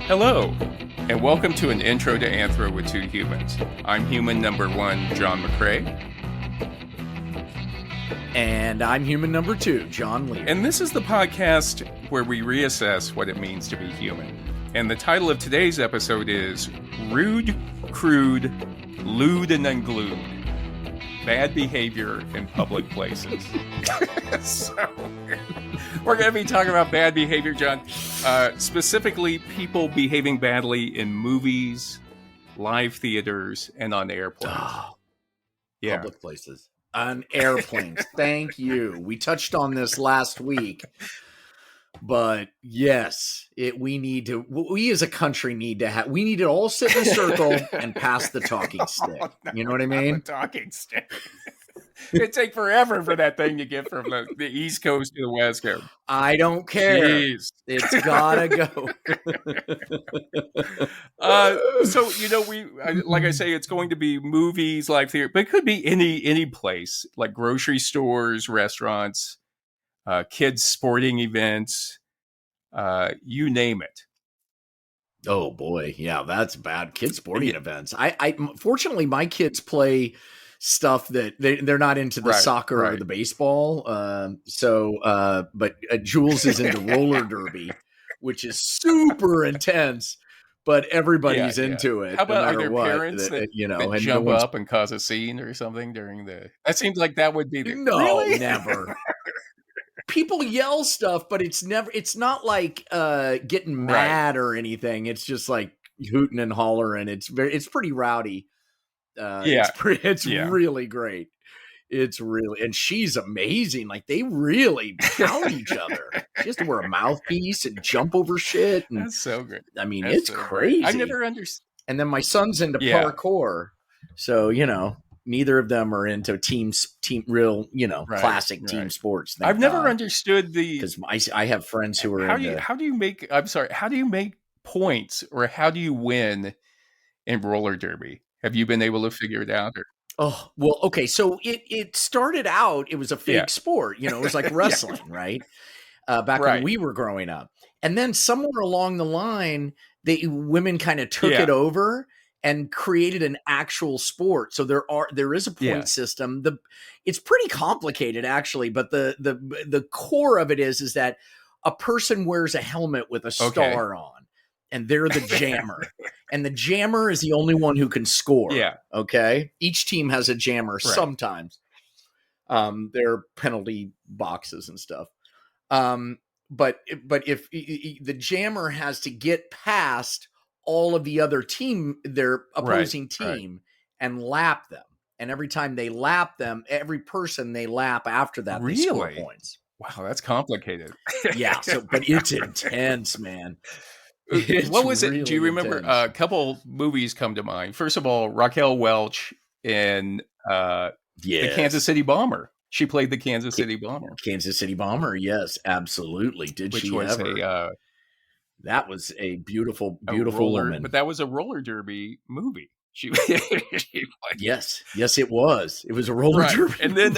Hello, and welcome to an intro to Anthro with two humans. I'm human number one, John McCray. And I'm human number two, John Lehr. And this is the podcast where we reassess what it means to be human. And the title of today's episode is Rude, Crude, Lewd and Unglued. Bad behavior in public places. So, we're going to be talking about bad behavior, John. Specifically, people behaving badly in movies, live theaters, and on airplanes. Public places. On airplanes. Thank you. We touched on this last week. But yes, we as a country need to all sit in a circle and pass the talking stick. You know what I mean? The talking stick. It'd take forever for that thing to get from the East Coast to the West Coast. I don't care. Jeez. It's gotta go. So, like I say, it's going to be movies, live theater, but it could be any place, like grocery stores, restaurants, kids' sporting events, you name it. Oh boy, yeah, that's bad. Kids' sporting events. I fortunately, my kids play stuff that they're not into the soccer or the baseball. But Jules is into roller derby, which is super intense. But everybody's into it. How about no their parents that jump up and cause a scene or something during the? That seems like that would be really? Never. People yell stuff, but it's not like getting mad or anything. It's just like hooting and hollering. It's pretty rowdy. It's really great. It's really, and she's amazing. Like they really pound each other. She has to wear a mouthpiece and jump over shit. And, that's so great. I mean, it's so crazy. Great. I never understood. And then my son's into parkour, so neither of them are into classic team sports. I've never understood because I have friends who are how do you make points, or how do you win in roller derby? Have you been able to figure it out? Or? Oh, well, okay. So it started out, it was a fake sport, it was like wrestling, right? Back when we were growing up. And then somewhere along the line, women kind of took it over and created an actual sport. So there is a point system. It's pretty complicated actually, but the core of it is that a person wears a helmet with a star on, and they're the jammer. And the jammer is the only one who can score. Yeah. Okay. Each team has a jammer sometimes. There are penalty boxes and stuff. But if the jammer has to get past all of the other their opposing team, and lap them. And every time they lap them, every person they lap after that, they score points. Wow, that's complicated. Yeah. But it's intense, man. What was it? Do you remember? A couple movies come to mind. First of all, Raquel Welch in the Kansas City Bomber. She played the Kansas City Bomber. Kansas City Bomber, yes, absolutely. That was a beautiful woman. But that was a roller derby movie. She played. Yes, it was. It was a roller derby. And then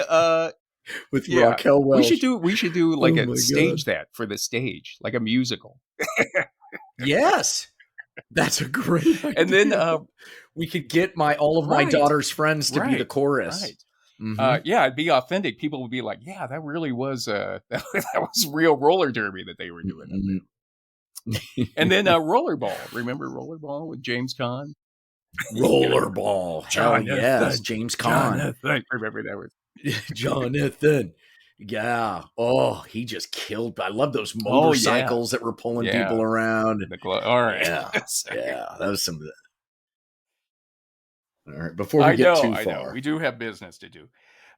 with Raquel Welch. We should do like a stage that for the stage, like a musical. Yes, that's a great idea. And then we could get all of my daughter's friends to be the chorus. Right. Mm-hmm. It'd be authentic. People would be like, "Yeah, that really was that was real roller derby that they were doing." Mm-hmm. And then Rollerball. Remember Rollerball with James Caan? Rollerball. Yes, James Caan. I remember that word. Jonathan. Yeah. Oh, he just killed. I love those motorcycles that were pulling people around. All right. Yeah. That was some of the. All right. Before we get too far. I know. We do have business to do.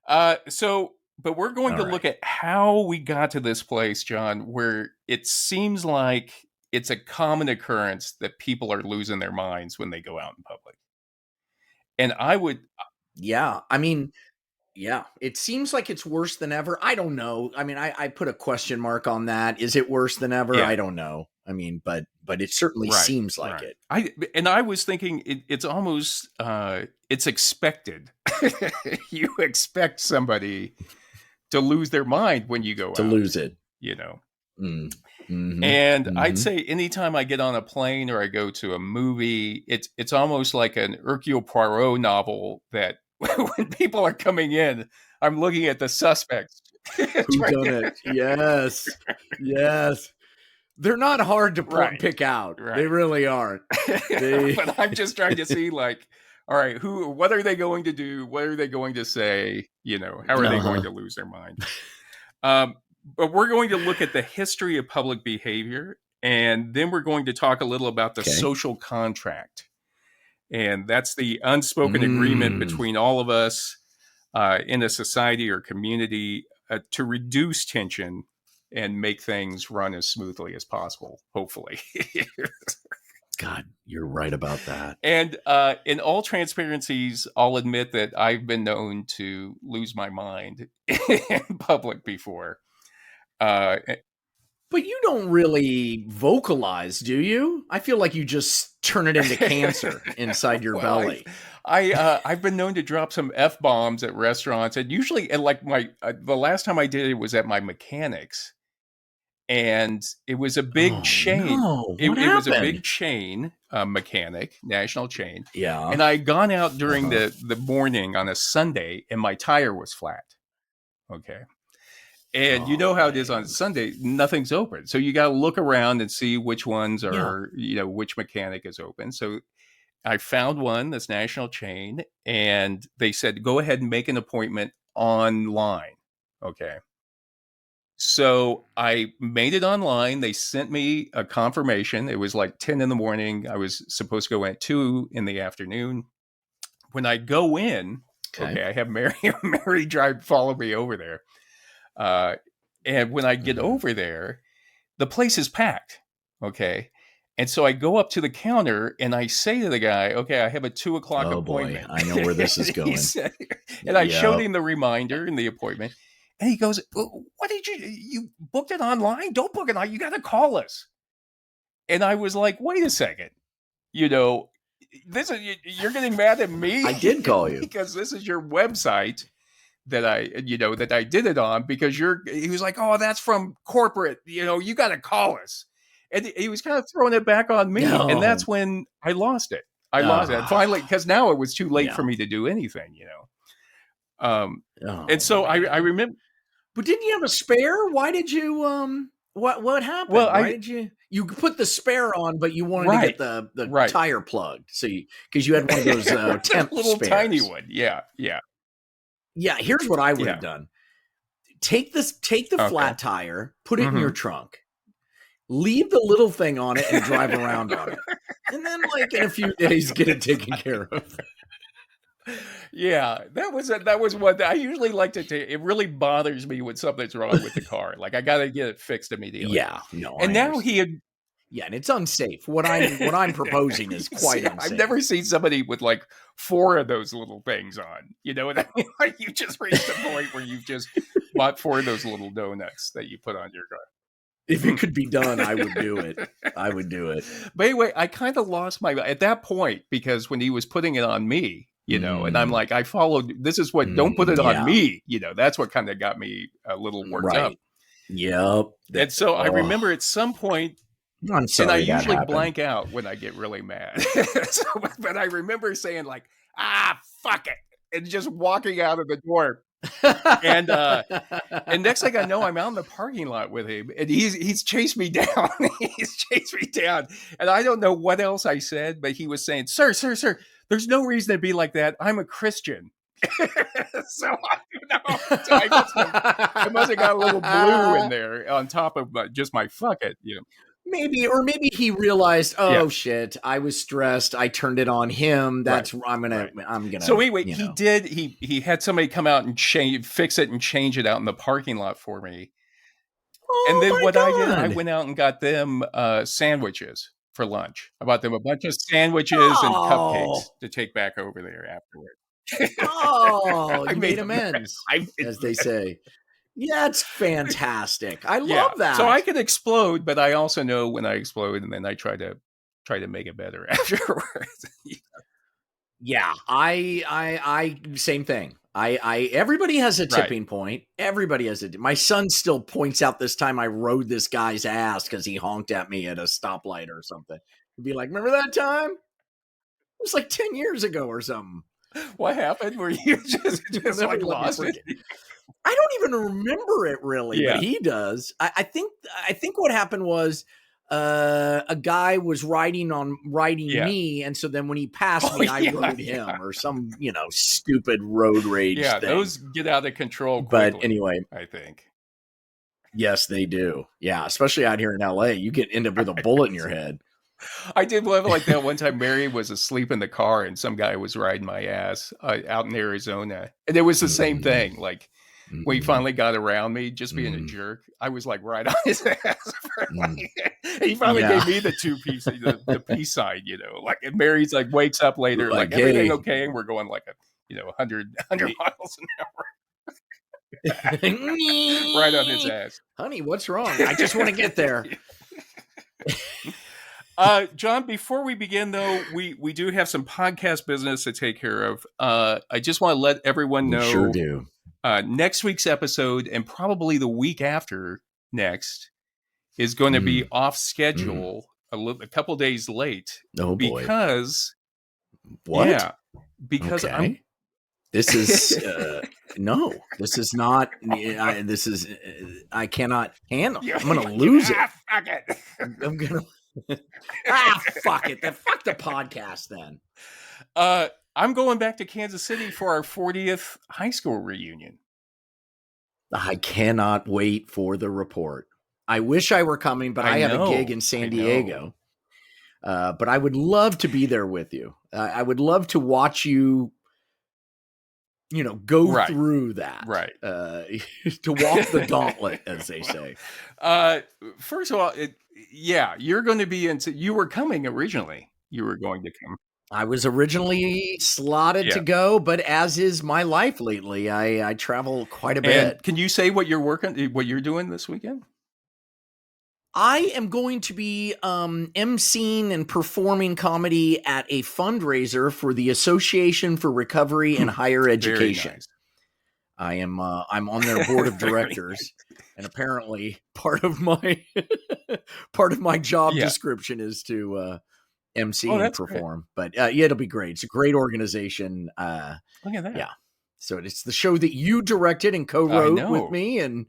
But we're going to look at how we got to this place, John, where it seems like it's a common occurrence that people are losing their minds when they go out in public. And I would. Yeah. I mean, yeah, it seems like it's worse than ever. I don't know. I mean, I put a question mark on that. Is it worse than ever? Yeah. I don't know. I mean, but it certainly seems like it. I was thinking it's almost it's expected. You expect somebody to lose their mind when you go out. To lose it. And I'd say anytime I get on a plane or I go to a movie, it's almost like an Hercule Poirot novel that when people are coming in, I'm looking at the suspects. Who done it? Yes. Yes. They're not hard to pick out. Right. They really aren't. But I'm just trying to see, like, all right, what are they going to do? What are they going to say? You know, how are they going to lose their mind? But we're going to look at the history of public behavior, and then we're going to talk a little about the social contract. And that's the unspoken agreement between all of us in a society or community to reduce tension and make things run as smoothly as possible, hopefully. God, you're right about that. And in all transparencies, I'll admit that I've been known to lose my mind in public before. But you don't really vocalize, do you? I feel like you just turn it into cancer inside your belly. I've been known to drop some F-bombs at restaurants, and usually, like the last time I did it was at my mechanic's. And it was a big chain. No. It was a big chain, mechanic, national chain. Yeah. And I had gone out during the morning on a Sunday, and my tire was flat. Okay. And you know how it is on Sunday, nothing's open. So you got to look around and see which ones are, which mechanic is open. So I found one, this national chain, and they said, go ahead and make an appointment online. Okay. So I made it online. They sent me a confirmation. It was like 10 in the morning. I was supposed to go in at 2 in the afternoon. When I go in, I have Mary follow me over there. And when I get over there, the place is packed. Okay. And so I go up to the counter and I say to the guy, okay, I have a 2 o'clock appointment. Boy, I know where this is going. And I showed him the reminder and the appointment. And he goes, what did you booked it online? Don't book it online. You got to call us. And I was like, wait a second. You know, you're getting mad at me. I did call you. Because this is your website that I did it on, because he was like, oh, that's from corporate. You know, you got to call us. And he was kind of throwing it back on me. No. And that's when I lost it. I lost it. Finally, because now it was too late for me to do anything, you know. And so I remember. But didn't you have a spare? Why did you what happened? Well, why did you put the spare on, but you wanted to get the tire plugged? So because you had one of those temp little spares. Tiny one. Yeah. Here's what I would have done. Take the flat tire, put it in your trunk, leave the little thing on it, and drive around on it. And then like in a few days get it taken care of. Yeah, that was what I usually like to take. It really bothers me when something's wrong with the car. Like I got to get it fixed immediately. Yeah, no. And now he had. Yeah, and it's unsafe. What I'm proposing is quite unsafe. I've never seen somebody with like 4 of those little things on. You know what I mean? Like you just reached the point where you've just bought 4 of those little donuts that you put on your car. If it could be done, I would do it. But anyway, I kind of lost at that point, because when he was putting it on me, you know, and I'm like, I followed, this is what, don't put it on me. You know, that's what kind of got me a little worked up. Yep. And so I remember at some point, I'm sorry, and I usually blank out when I get really mad. But I remember saying like, fuck it. And just walking out of the door. And next thing I know, I'm out in the parking lot with him, and he's chased me down. And I don't know what else I said, but he was saying, sir, there's no reason to be like that. I'm a Christian. So I must have got a little blue in there on top of just my fuck it, you know. Maybe he realized, shit, I was stressed. I turned it on him. That's I'm gonna. So anyway, he had somebody come out and fix it and change it out in the parking lot for me. And then what I did, I went out and got them sandwiches for lunch. I bought them a bunch of sandwiches and cupcakes to take back over there afterward. You made amends, as they say. Yeah, it's fantastic. I love that. So I can explode, but I also know when I explode, and then I try to make it better afterwards. Yeah, same thing. Everybody has a tipping point. Everybody has my son still points out this time I rode this guy's ass because he honked at me at a stoplight or something. He'd be like, remember that time? It was like 10 years ago or something. What happened? Were you just like lost it? I don't even remember it really, but he does. I think what happened was a guy was riding me, and so then when he passed me, I rode him or some stupid road rage thing. Those get out of control quickly, but anyway, I think. Yes, they do. Yeah, especially out here in LA, you can end up with a bullet in your head. I did love like that one time. Mary was asleep in the car and some guy was riding my ass out in Arizona, and it was the same thing. Like when he finally got around me, just being a jerk, I was like right on his ass. He finally gave me the two piece, the peace sign, like, and Mary's like wakes up later, like everything okay, and we're going like 100 miles an hour. Right on his ass. Honey, what's wrong? I just want to get there. John, before we begin, though, we do have some podcast business to take care of. I just want to let everyone know. We sure do. Next week's episode, and probably the week after next, is going to be off schedule, a couple days late. Oh, boy. Because... What? Yeah. Because okay. This is... no, this is not... this is... I cannot handle. I'm going to lose it. Fuck it. I'm going to... fuck it. Fuck the podcast then. I'm going back to Kansas City for our 40th high school reunion. I cannot wait for the report. I wish I were coming, but I have a gig in San Diego. But I would love to be there with you. I would love to watch you, go through that. Right. To walk the gauntlet, as they say. First of all, you're going to be you were coming originally. You were going to come. I was originally slotted to go, but as is my life lately, I travel quite a bit. And can you say what you're doing this weekend? I am going to be emceeing and performing comedy at a fundraiser for the Association for Recovery and Higher Education. Nice. I'm on their board of directors, and apparently part of my job description is to MC and perform. Great. But it'll be great. It's a great organization. Look at that. Yeah. So it's the show that you directed and co-wrote with me, and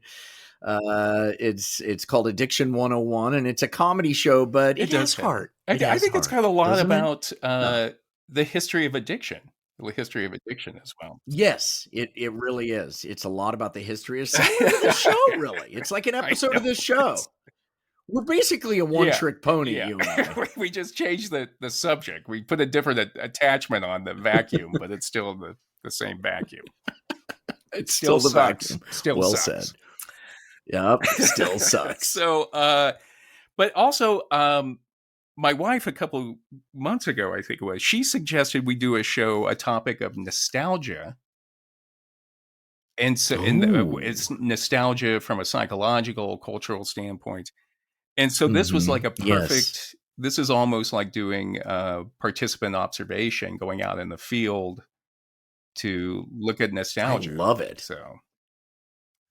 it's called Addiction 101, and it's a comedy show, but it has heart. I think it's got a lot about the history of addiction. The history of addiction as well. Yes, it really is. It's a lot about the history of the show, really. It's like an episode of this show. We're basically a one-trick pony, you and I. We just changed the subject. We put a different attachment on the vacuum, but it's still the same vacuum. It still the sucks. Vacuum. Still well sucks. Said. Yep, still sucks. So, but also, my wife a couple months ago, I think it was, she suggested we do a topic of nostalgia. And so it's nostalgia from a psychological, cultural standpoint. And so this was like a perfect, this is almost like doing participant observation, going out in the field to look at nostalgia. I love it. So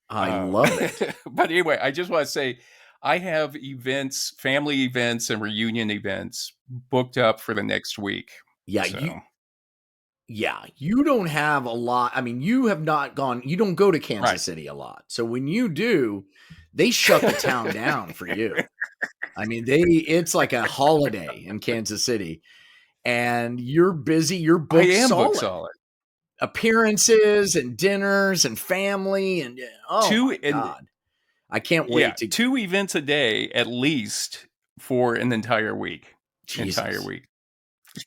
I love it. But anyway, I just want to say I have events, family events and reunion events booked up for the next week. Yeah. So. You don't have a lot. I mean, you don't go to Kansas City a lot. So when you do, they shut the town down for you. I mean, it's like a holiday in Kansas City, and you're busy. You're booked solid. Appearances and dinners and family and God. I can't wait to 2 events a day at least for an entire week. Jesus. Entire week.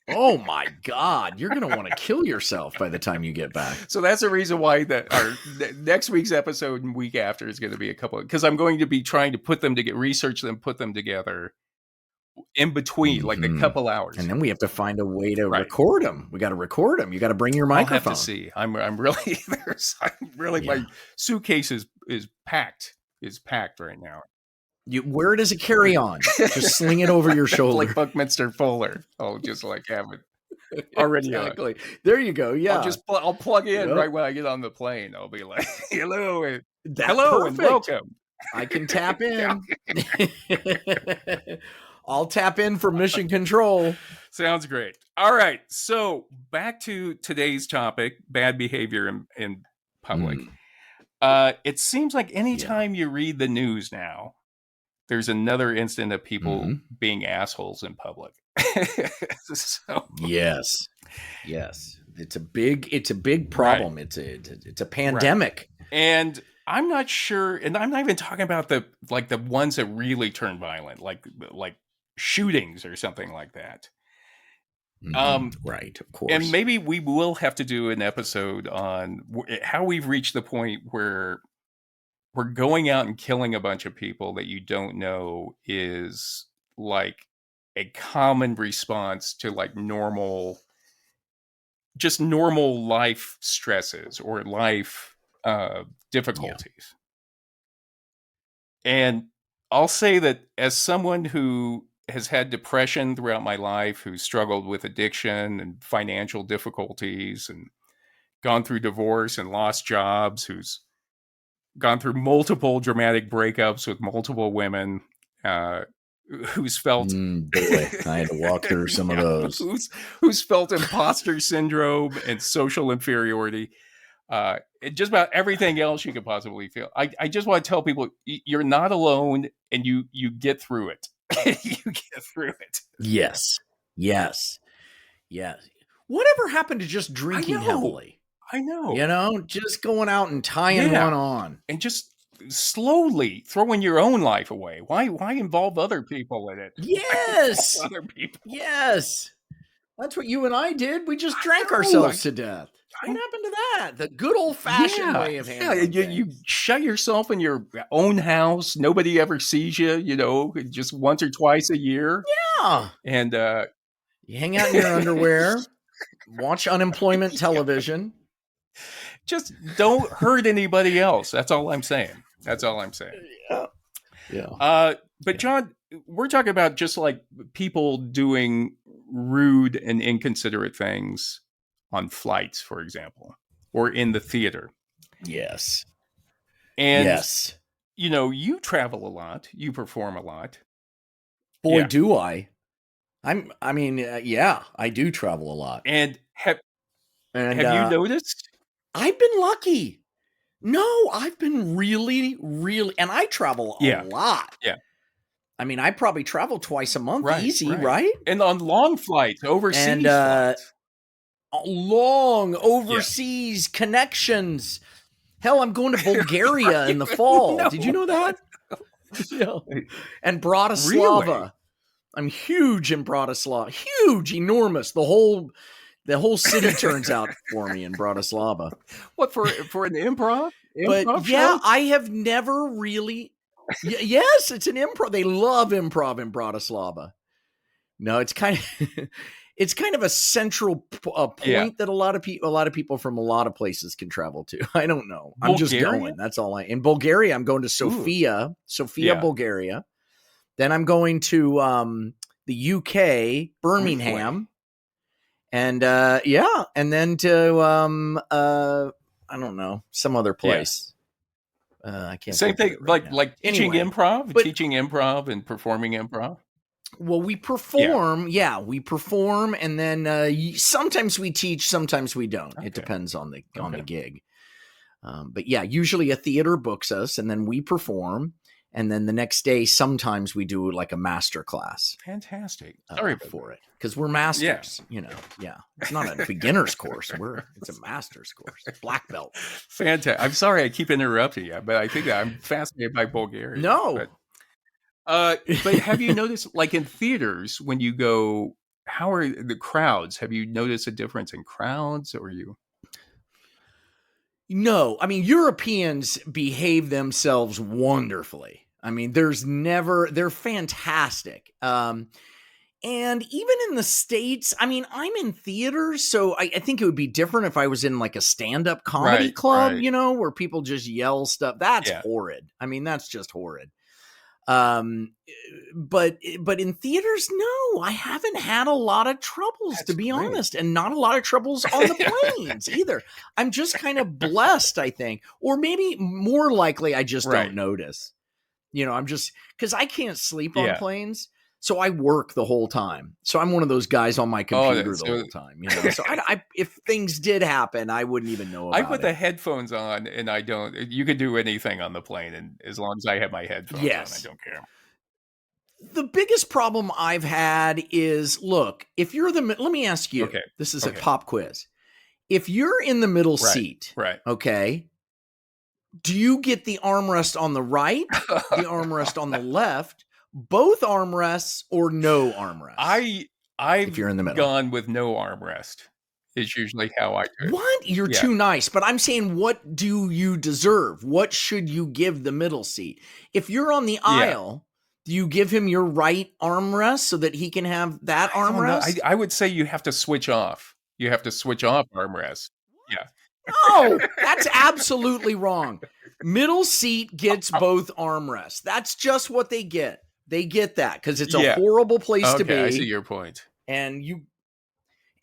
Oh my God. You're going to want to kill yourself by the time you get back. So that's the reason why our next week's episode and week after is going to be a couple, because I'm going to be trying to put them together in between, like a couple hours. And then we have to find a way to record them. We got to record them. You got to bring your microphone. I'll have to see. I'm really, my suitcase is packed right now. You wear it as a carry-on. Just sling it over your shoulder. Like Buckminster Fuller. Oh, just like have it. Already exactly. There you go. Yeah. I'll plug in right when I get on the plane. I'll be like, hello and perfect. welcome. I can tap in. I'll tap in for mission control. Sounds great. All right. So back to today's topic, bad behavior in public. It seems like anytime you read the news now, there's another incident of people being assholes in public. So, yes. It's a big problem. Right. It's a pandemic. Right. And I'm not sure, and I'm not even talking about the ones that really turn violent, like shootings or something like that. Right, of course. And maybe we will have to do an episode on how we've reached the point where we're going out and killing a bunch of people that you don't know is like a common response to like normal life stresses or life difficulties. And I'll say that as someone who has had depression throughout my life, who's struggled with addiction and financial difficulties and gone through divorce and lost jobs, who's gone through multiple dramatic breakups with multiple women, who's felt boy, I had to walk through some of those, who's felt imposter syndrome and social inferiority, just about everything else you could possibly feel. I just want to tell people you're not alone, and you get through it. You get through it. Yes. Whatever happened to just drinking heavily? I know. Just going out and tying one on. And just slowly throwing your own life away. Why involve other people in it? Yes. Other people. Yes. That's what you and I did. We just drank ourselves to death. What happened to that? The good old-fashioned way of handling things. You shut yourself in your own house. Nobody ever sees you, just once or twice a year. Yeah. And you hang out in your underwear, watch unemployment television. Just don't hurt anybody else. That's all I'm saying. Yeah. But John, we're talking about just like people doing rude and inconsiderate things on flights, for example, or in the theater. Yes. And you travel a lot, you perform a lot. Boy, do I. I do travel a lot. And have you noticed? I've been lucky. No, I've been really, really, and I travel a lot. Yeah. I mean, I probably travel twice a month, right? And on long flights, overseas flights. Long overseas connections. Hell, I'm going to Bulgaria in the fall. No. Did you know that? And Bratislava. Really? I'm huge in Bratislava. Huge, enormous. The whole city turns out for me in Bratislava. What, for an improv? But show? I have never really. Yes, it's an improv. They love improv in Bratislava. No, it's kind of a central point that a lot of people from a lot of places can travel to. I don't know. I'm just going. That's all in Bulgaria. I'm going to Sofia, Bulgaria. Then I'm going to the UK, Birmingham. And and then to I don't know, some other place. I can't. Same thing, like teaching improv and performing improv. Well, we perform, we perform, and then sometimes we teach, sometimes we don't. Okay. It depends on the gig. But usually a theater books us, and then we perform. And then the next day, sometimes we do like a master class. Fantastic. Sorry for it. Because we're masters, It's not a beginner's course. It's a master's course. Black belt. Fantastic. I'm sorry I keep interrupting you, but I think I'm fascinated by Bulgaria. No. But have you noticed, like in theaters, when you go, how are the crowds? Have you noticed a difference in crowds, or you? No, I mean, Europeans behave themselves wonderfully. I mean, they're fantastic. And even in the States, I mean, I'm in theaters, so I think it would be different if I was in like a stand-up comedy club, where people just yell stuff. That's horrid. I mean, that's just horrid. But in theaters, no, I haven't had a lot of troubles, to be honest, and not a lot of troubles on the planes either. I'm just kind of blessed, I think, or maybe more likely I just don't notice. I'm just, because I can't sleep on planes. So I work the whole time. So I'm one of those guys on my computer the whole time. So I if things did happen, I wouldn't even know about it. I put the headphones on, and I don't. You could do anything on the plane, and as long as I have my headphones on, I don't care. The biggest problem I've had is, look, if you're let me ask you. Okay. This is a pop quiz. If you're in the middle seat, okay, do you get the armrest on the right, the armrest on the left? Both armrests or no armrest? If you're in the middle, gone with no armrest is usually how I do it. What? You're too nice. But I'm saying, what do you deserve? What should you give the middle seat? If you're on the aisle, do you give him your right armrest so that he can have that armrest? I would say you have to switch off. You have to switch off armrest. Yeah. No, that's absolutely wrong. Middle seat gets both armrests. That's just what they get. They get that because it's a horrible place to be. I see your point. And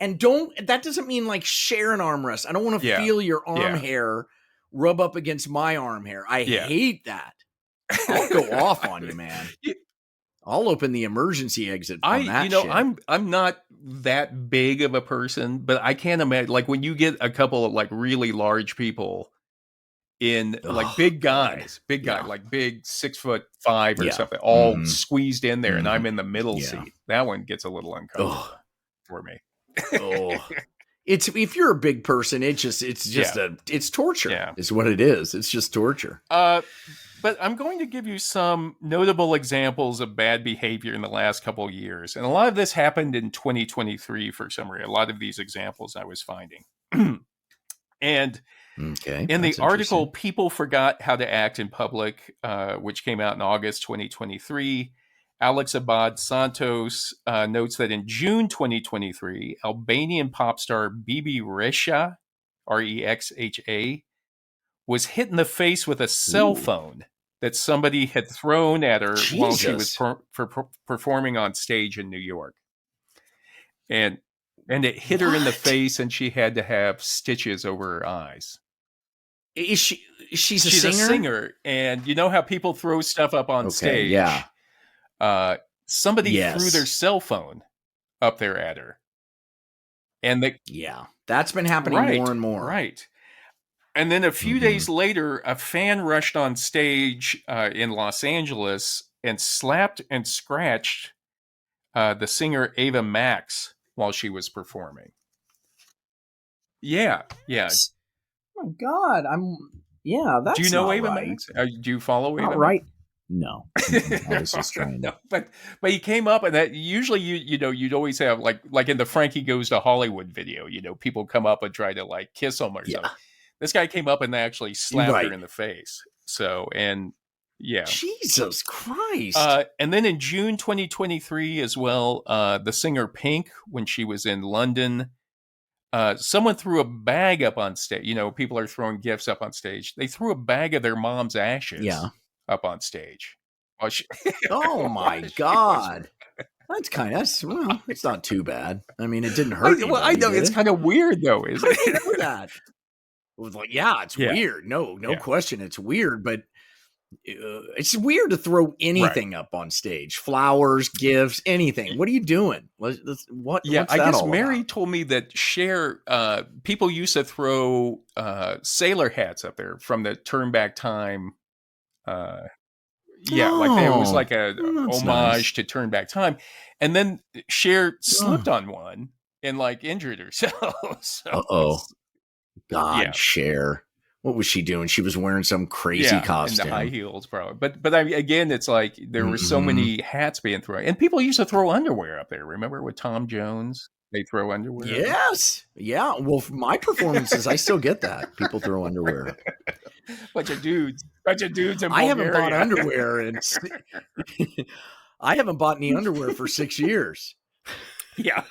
that doesn't mean like share an armrest. I don't want to feel your arm hair rub up against my arm hair. I hate that. I'll go off on you, man. I'll open the emergency exit on that shit. I'm not that big of a person, but I can't imagine, like, when you get a couple of like really large people in like big guys, like big 6'5" or something, all squeezed in there, and I'm in the middle seat. That one gets a little uncomfortable for me. It's, if you're a big person, it's torture. Is what it is. It's just torture. But I'm going to give you some notable examples of bad behavior in the last couple of years. And a lot of this happened in 2023 for some reason. A lot of these examples I was finding. And in the article, People Forgot How to Act in Public, which came out in August 2023, Alex Abad-Santos notes that in June 2023, Albanian pop star Bibi Rexha, Rexha, was hit in the face with a cell phone that somebody had thrown at her while she was performing on stage in New York. And it hit her in the face, and she had to have stitches over her eyes. Is she's a singer? And you know how people throw stuff up on stage? Yeah. Somebody threw their cell phone up there at her. And that's been happening more and more. Right. And then a few days later, a fan rushed on stage in Los Angeles and slapped and scratched the singer Ava Max while she was performing. Yeah. Oh my God, that's. Do you know Ava Max? Do you follow Ava? Right. No, I was just trying. No, but he came up, and that usually you'd always have like in the Frankie Goes to Hollywood video, people come up and try to like kiss him or something. This guy came up and actually slapped her in the face. So, and Jesus Christ. And then in June 2023 as well, the singer Pink, when she was in London, someone threw a bag up on stage. People are throwing gifts up on stage. They threw a bag of their mom's ashes up on stage. Oh my God. It's not too bad. I mean, it didn't hurt. Well, I know it's kind of weird though, isn't it? I know that. It was like, it's weird. No question. It's weird, but it's weird to throw anything up on stage. Flowers, gifts, anything. What are you doing? What? Yeah, I guess Mary told me that people used to throw sailor hats up there from the Turn Back Time. Like there was like a homage to Turn Back Time. And then Cher slipped on one and like injured herself. So God, Cher. What was she doing? She was wearing some crazy costume. And the high heels, probably. But again, it's like there were so many hats being thrown. And people used to throw underwear up there. Remember with Tom Jones? They throw underwear. Yes. Yeah. Well, for my performances, I still get that. People throw underwear. Bunch of dudes in I haven't bought underwear I haven't bought any underwear for 6 years. Yeah.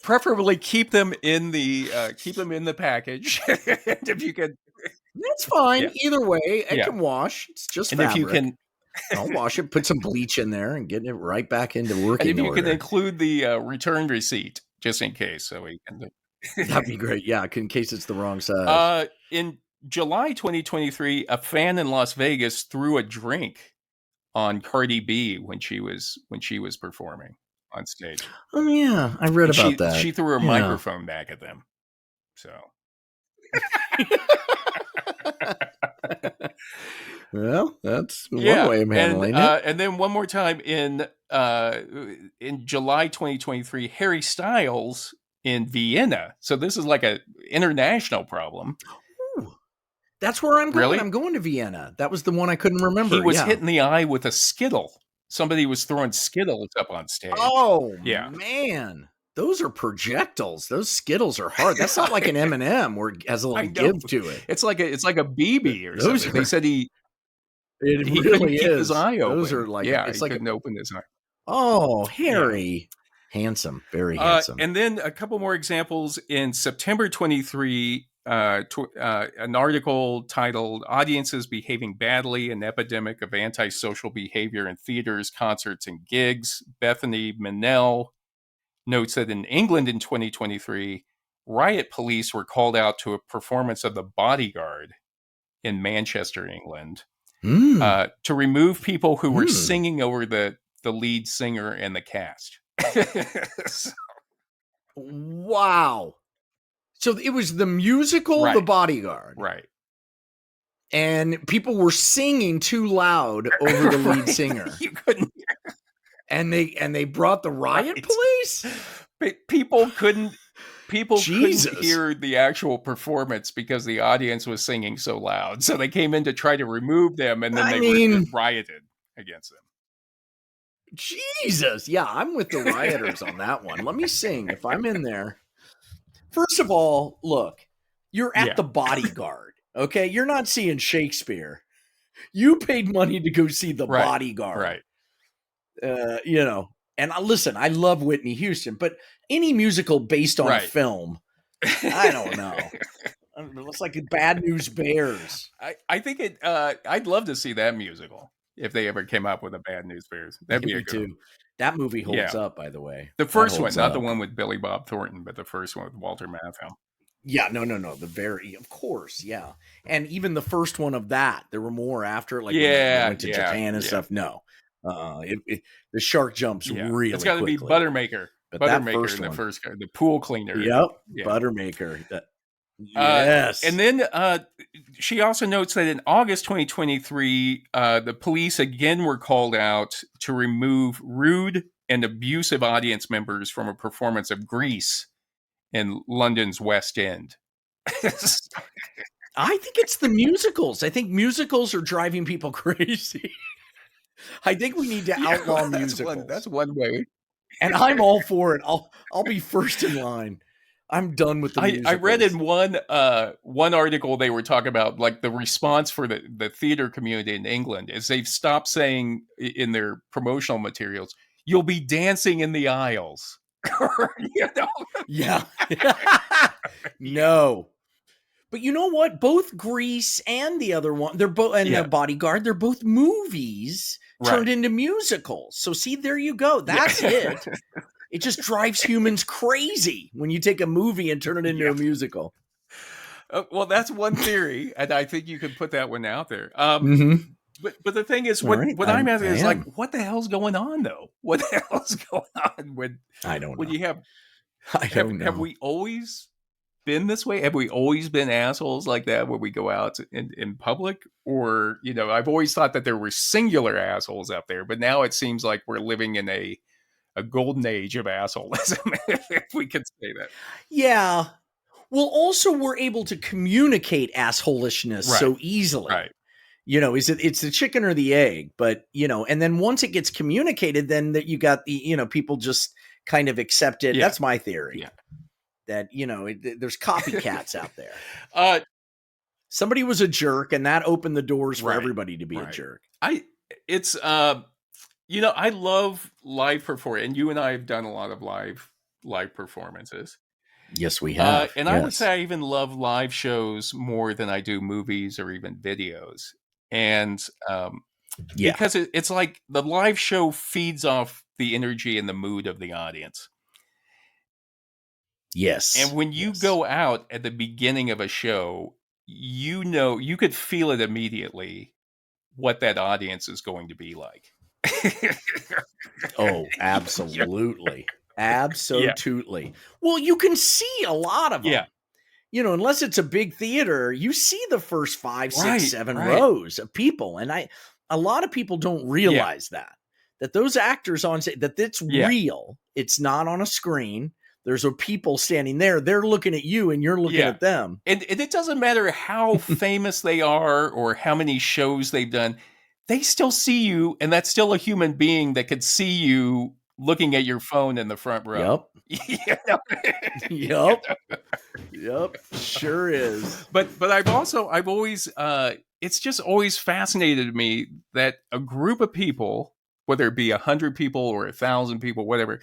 Preferably keep them in the package. And if you can, that's fine. Either way, it can wash. It's just fabric. If you can I'll wash it, put some bleach in there, and get it right back into working And if you order. can include the return receipt, just in case, so we can. That'd be great. Yeah, in case it's the wrong size. In July 2023, a fan in Las Vegas threw a drink on Cardi B when she was performing on stage. Oh yeah, I read about that. She threw her microphone back at them. So. Well, that's one way of handling it. And then one more time in July 2023, Harry Styles in Vienna. So this is like an international problem. Ooh, that's where I'm going. Really? I'm going to Vienna. That was the one I couldn't remember. He was hit in the eye with a Skittle. Somebody was throwing Skittles up on stage. Oh, yeah. Man. Those are projectiles. Those Skittles are hard. That's not like an M&M where it has a little give to it. It's like a BB or something. They said he really couldn't keep his eye open. Those are like, it's like couldn't open his eye. Oh, Harry. Yeah. Handsome. Very handsome. And then a couple more examples in September 23, an article titled "Audiences Behaving Badly: An Epidemic of Antisocial Behavior in Theaters, Concerts, and Gigs." Bethany Minnell notes that in England in 2023, riot police were called out to a performance of The Bodyguard in Manchester, England, to remove people who were singing over the lead singer and the cast. Wow. So it was the musical, right. The Bodyguard. Right. And people were singing too loud over the lead singer. You couldn't hear. And they brought the riot police? People couldn't hear the actual performance because the audience was singing so loud. So they came in to try to remove them, and then they rioted against them. Jesus. Yeah, I'm with the rioters on that one. Let me sing if I'm in there. First of all, look, you're at The Bodyguard, okay? You're not seeing Shakespeare. You paid money to go see The Bodyguard. Right. And listen, I love Whitney Houston, but any musical based on film, I don't know. It's like Bad News Bears. I think I'd love to see that musical if they ever came up with a Bad News Bears. That'd be a good one. That movie holds up, by the way. The first one, not the one with Billy Bob Thornton, but the first one with Walter Matthau. Yeah, no. Of course, yeah. And even the first one of that, there were more after, like when they went to Japan and stuff. No. The shark jumps really It's got to be Buttermaker. But Buttermaker, the first guy, the pool cleaner. Yep, Buttermaker. Yes. And then she also notes that in August 2023, the police again were called out to remove rude and abusive audience members from a performance of Grease in London's West End. I think it's the musicals. I think musicals are driving people crazy. I think we need to outlaw musicals. That's one way. And I'm all for it. I'll be first in line. I'm done with the musicals. I read in one article they were talking about like the response for the theater community in England is they've stopped saying in their promotional materials, "You'll be dancing in the aisles." Yeah. No. But you know what? Both Grease and the other one, they're both The Bodyguard, they're both movies turned into musicals. So see, there you go. That's it. It just drives humans crazy when you take a movie and turn it into a musical. Well, that's one theory, and I think you can put that one out there. But the thing is, what I'm asking is like, what the hell's going on, though? What the hell's going on when I don't know. When you have, I don't know. Have we always been this way? Have we always been assholes like that when we go out in public? Or, I've always thought that there were singular assholes out there, but now it seems like we're living in a golden age of assholism, if we could say that. Yeah. Well, also we're able to communicate assholishness so easily. Right. It's the chicken or the egg, but and then once it gets communicated, then that you got the, people just kind of accept it. Yeah. That's my theory. Yeah. That, there's copycats out there. Somebody was a jerk and that opened the doors for everybody to be a jerk. I love live performance, and you and I have done a lot of live performances. Yes, we have. And I would say I even love live shows more than I do movies or even videos. And Because it's like the live show feeds off the energy and the mood of the audience. Yes. And when you go out at the beginning of a show, you could feel it immediately what that audience is going to be like. Oh, absolutely. Absolutely. Yeah. Well, you can see a lot of them. Yeah. You know, unless it's a big theater, you see the first 5, 6, 7 rows of people. And a lot of people don't realize that those actors on stage, that it's real. It's not on a screen. There's people standing there. They're looking at you and you're looking at them. And it doesn't matter how famous they are or how many shows they've done. They still see you, and that's still a human being that could see you looking at your phone in the front row. Yep. Yep. Sure is. But I've always it's just always fascinated me that a group of people, whether it be 100 people or 1,000 people, whatever,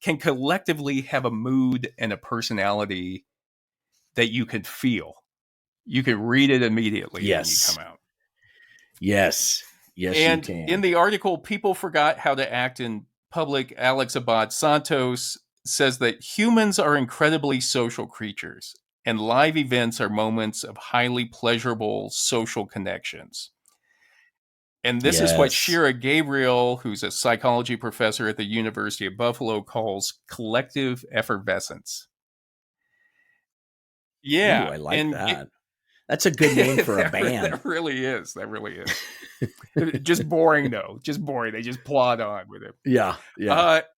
can collectively have a mood and a personality that you can feel. You can read it immediately when you come out. Yes. Yes, and you can. In the article, People Forgot How to Act in Public, Alex Abad-Santos says that humans are incredibly social creatures, and live events are moments of highly pleasurable social connections. And this is what Sheara Gabriel, who's a psychology professor at the University of Buffalo, calls collective effervescence. Yeah. Ooh, I like that. That's a good name for a band. That really is. That really is. Just boring, though. Just boring. They just plod on with it. Yeah.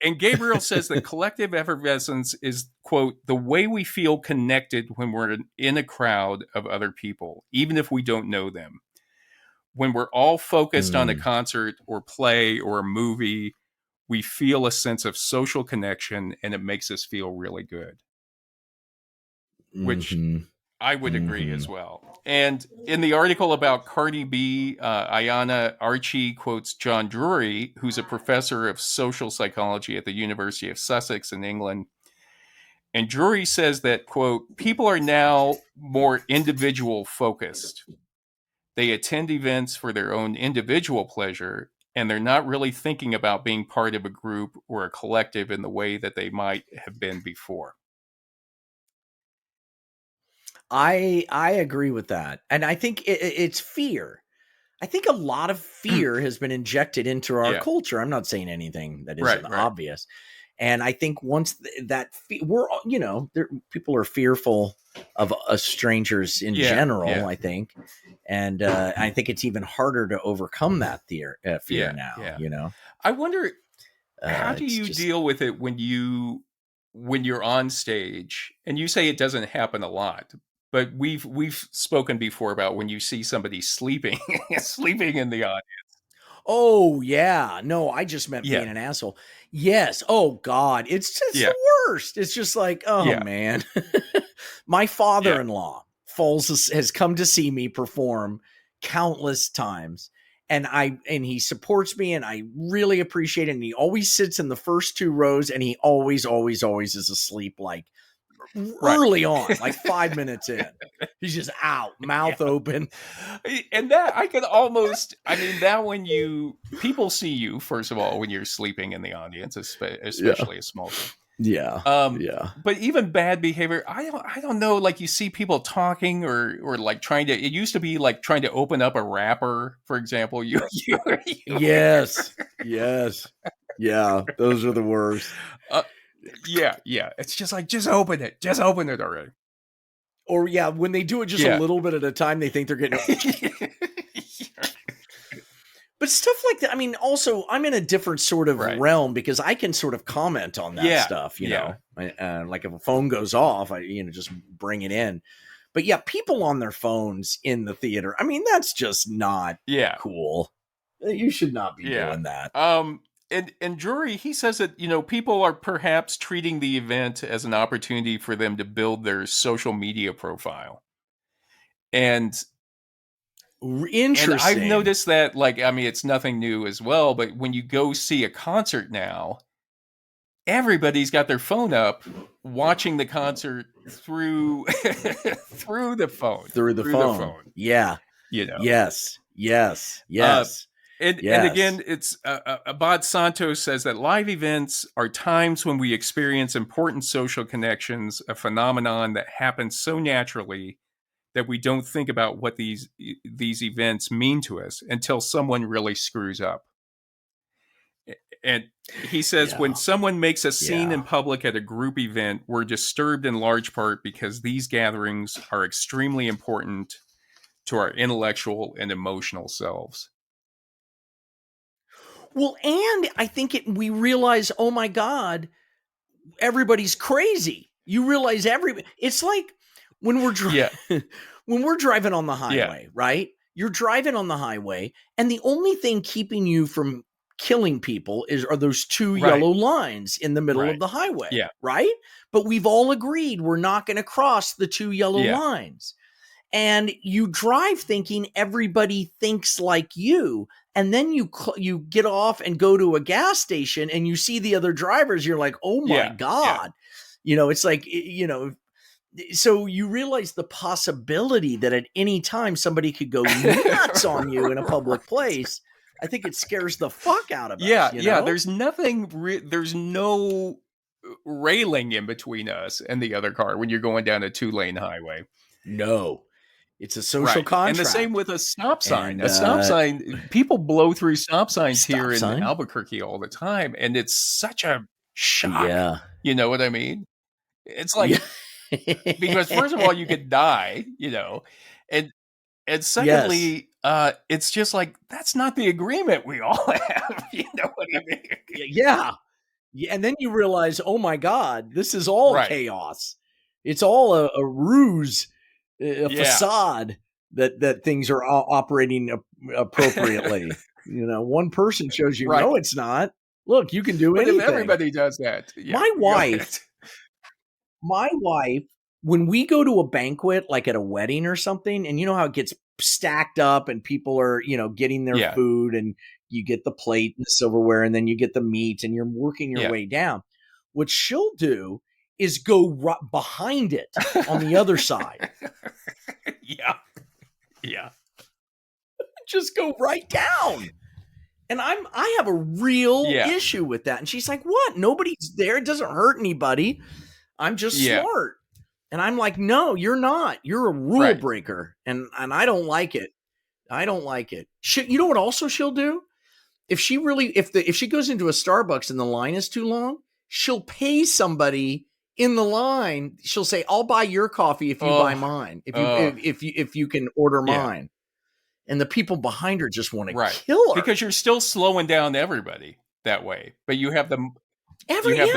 And Gabriel says that collective effervescence is, quote, the way we feel connected when we're in a crowd of other people, even if we don't know them. When we're all focused on a concert or play or a movie, we feel a sense of social connection, and it makes us feel really good. Which I would agree as well. And in the article about Cardi B, Ayana Archie quotes John Drury, who's a professor of social psychology at the University of Sussex in England. And Drury says that, quote, people are now more individual focused. They attend events for their own individual pleasure, and they're not really thinking about being part of a group or a collective in the way that they might have been before. I agree with that. And I think it's fear. I think a lot of fear has been injected into our culture. I'm not saying anything that isn't obvious. And I think once people are fearful of strangers in general, I think. And I think it's even harder to overcome that fear now, you know? I wonder, how do you deal with it when you're on stage? And you say it doesn't happen a lot, but we've spoken before about when you see somebody sleeping in the audience. Oh yeah, no, I just meant being an asshole. Yes. Oh God, it's just the worst. It's just like, man, my father-in-law has come to see me perform countless times, and he supports me, and I really appreciate it. And he always sits in the first 2 rows, and he always is asleep, like. Early on, like 5 minutes in, he's just out, mouth open. And that I could almost, that when people see you, first of all, when you're sleeping in the audience, especially a smoker. But even bad behavior, I don't know, like you see people talking or like it used to be like trying to open up a wrapper, for example. Yes. Yeah, those are the worst. Yeah. It's just like, just open it already. Or when they do it just a little bit at a time, they think they're getting. But stuff like that. Also, I'm in a different sort of realm because I can sort of comment on that stuff. You know, like if a phone goes off, I just bring it in. But people on their phones in the theater. That's just not cool. You should not be doing that. And Drury, he says that, people are perhaps treating the event as an opportunity for them to build their social media profile. And interesting. And I've noticed that, it's nothing new as well, but when you go see a concert now, everybody's got their phone up watching the concert through the phone. Through the phone. Yeah. You know. Yes. And again, it's Abad-Santos says that live events are times when we experience important social connections, a phenomenon that happens so naturally that we don't think about what these events mean to us until someone really screws up. And he says when someone makes a scene in public at a group event, we're disturbed in large part because these gatherings are extremely important to our intellectual and emotional selves. Well, and I think we realize, oh my God, everybody's crazy. You realize it's like when we're when we're driving on the highway, right? You're driving on the highway, and the only thing keeping you from killing people are those two yellow lines in the middle of the highway, right? But we've all agreed we're not going to cross the two yellow lines. And you drive thinking everybody thinks like you. And then you get off and go to a gas station and you see the other drivers. You're like, oh my God. You know, it's like, you know, so you realize the possibility that at any time somebody could go nuts on you in a public place. I think it scares the fuck out of us. You know? There's nothing, there's no railing in between us and the other car when you're going down a 2-lane highway. No. It's a social contract. And the same with a stop sign. A stop sign, people blow through stop signs here in Albuquerque all the time. And it's such a shock. Yeah. You know what I mean? It's like, because first of all, you could die, you know, and secondly, it's just like, that's not the agreement we all have. You know what I mean? Yeah. And then you realize, oh my God, this is all chaos. It's all a ruse. A facade that things are operating appropriately. You know, one person shows you, no, it's not. Look, you can do anything. If everybody does that. My wife, when we go to a banquet, like at a wedding or something, and you know how it gets stacked up and people are, you know, getting their food and you get the plate and the silverware and then you get the meat and you're working your way down. What she'll do is go behind it on the other side. Just go right down. And I have a real issue with that. And she's like, what? Nobody's there. It doesn't hurt anybody. I'm just smart. And I'm like, no, you're not. You're a rule breaker. And I don't like it. I don't like it. You know what also she'll do? If she goes into a Starbucks and the line is too long, she'll pay somebody in the line. She'll say, I'll buy your coffee if you buy mine. If you can order mine. And the people behind her just want to kill her. Because you're still slowing down everybody that way. But you have the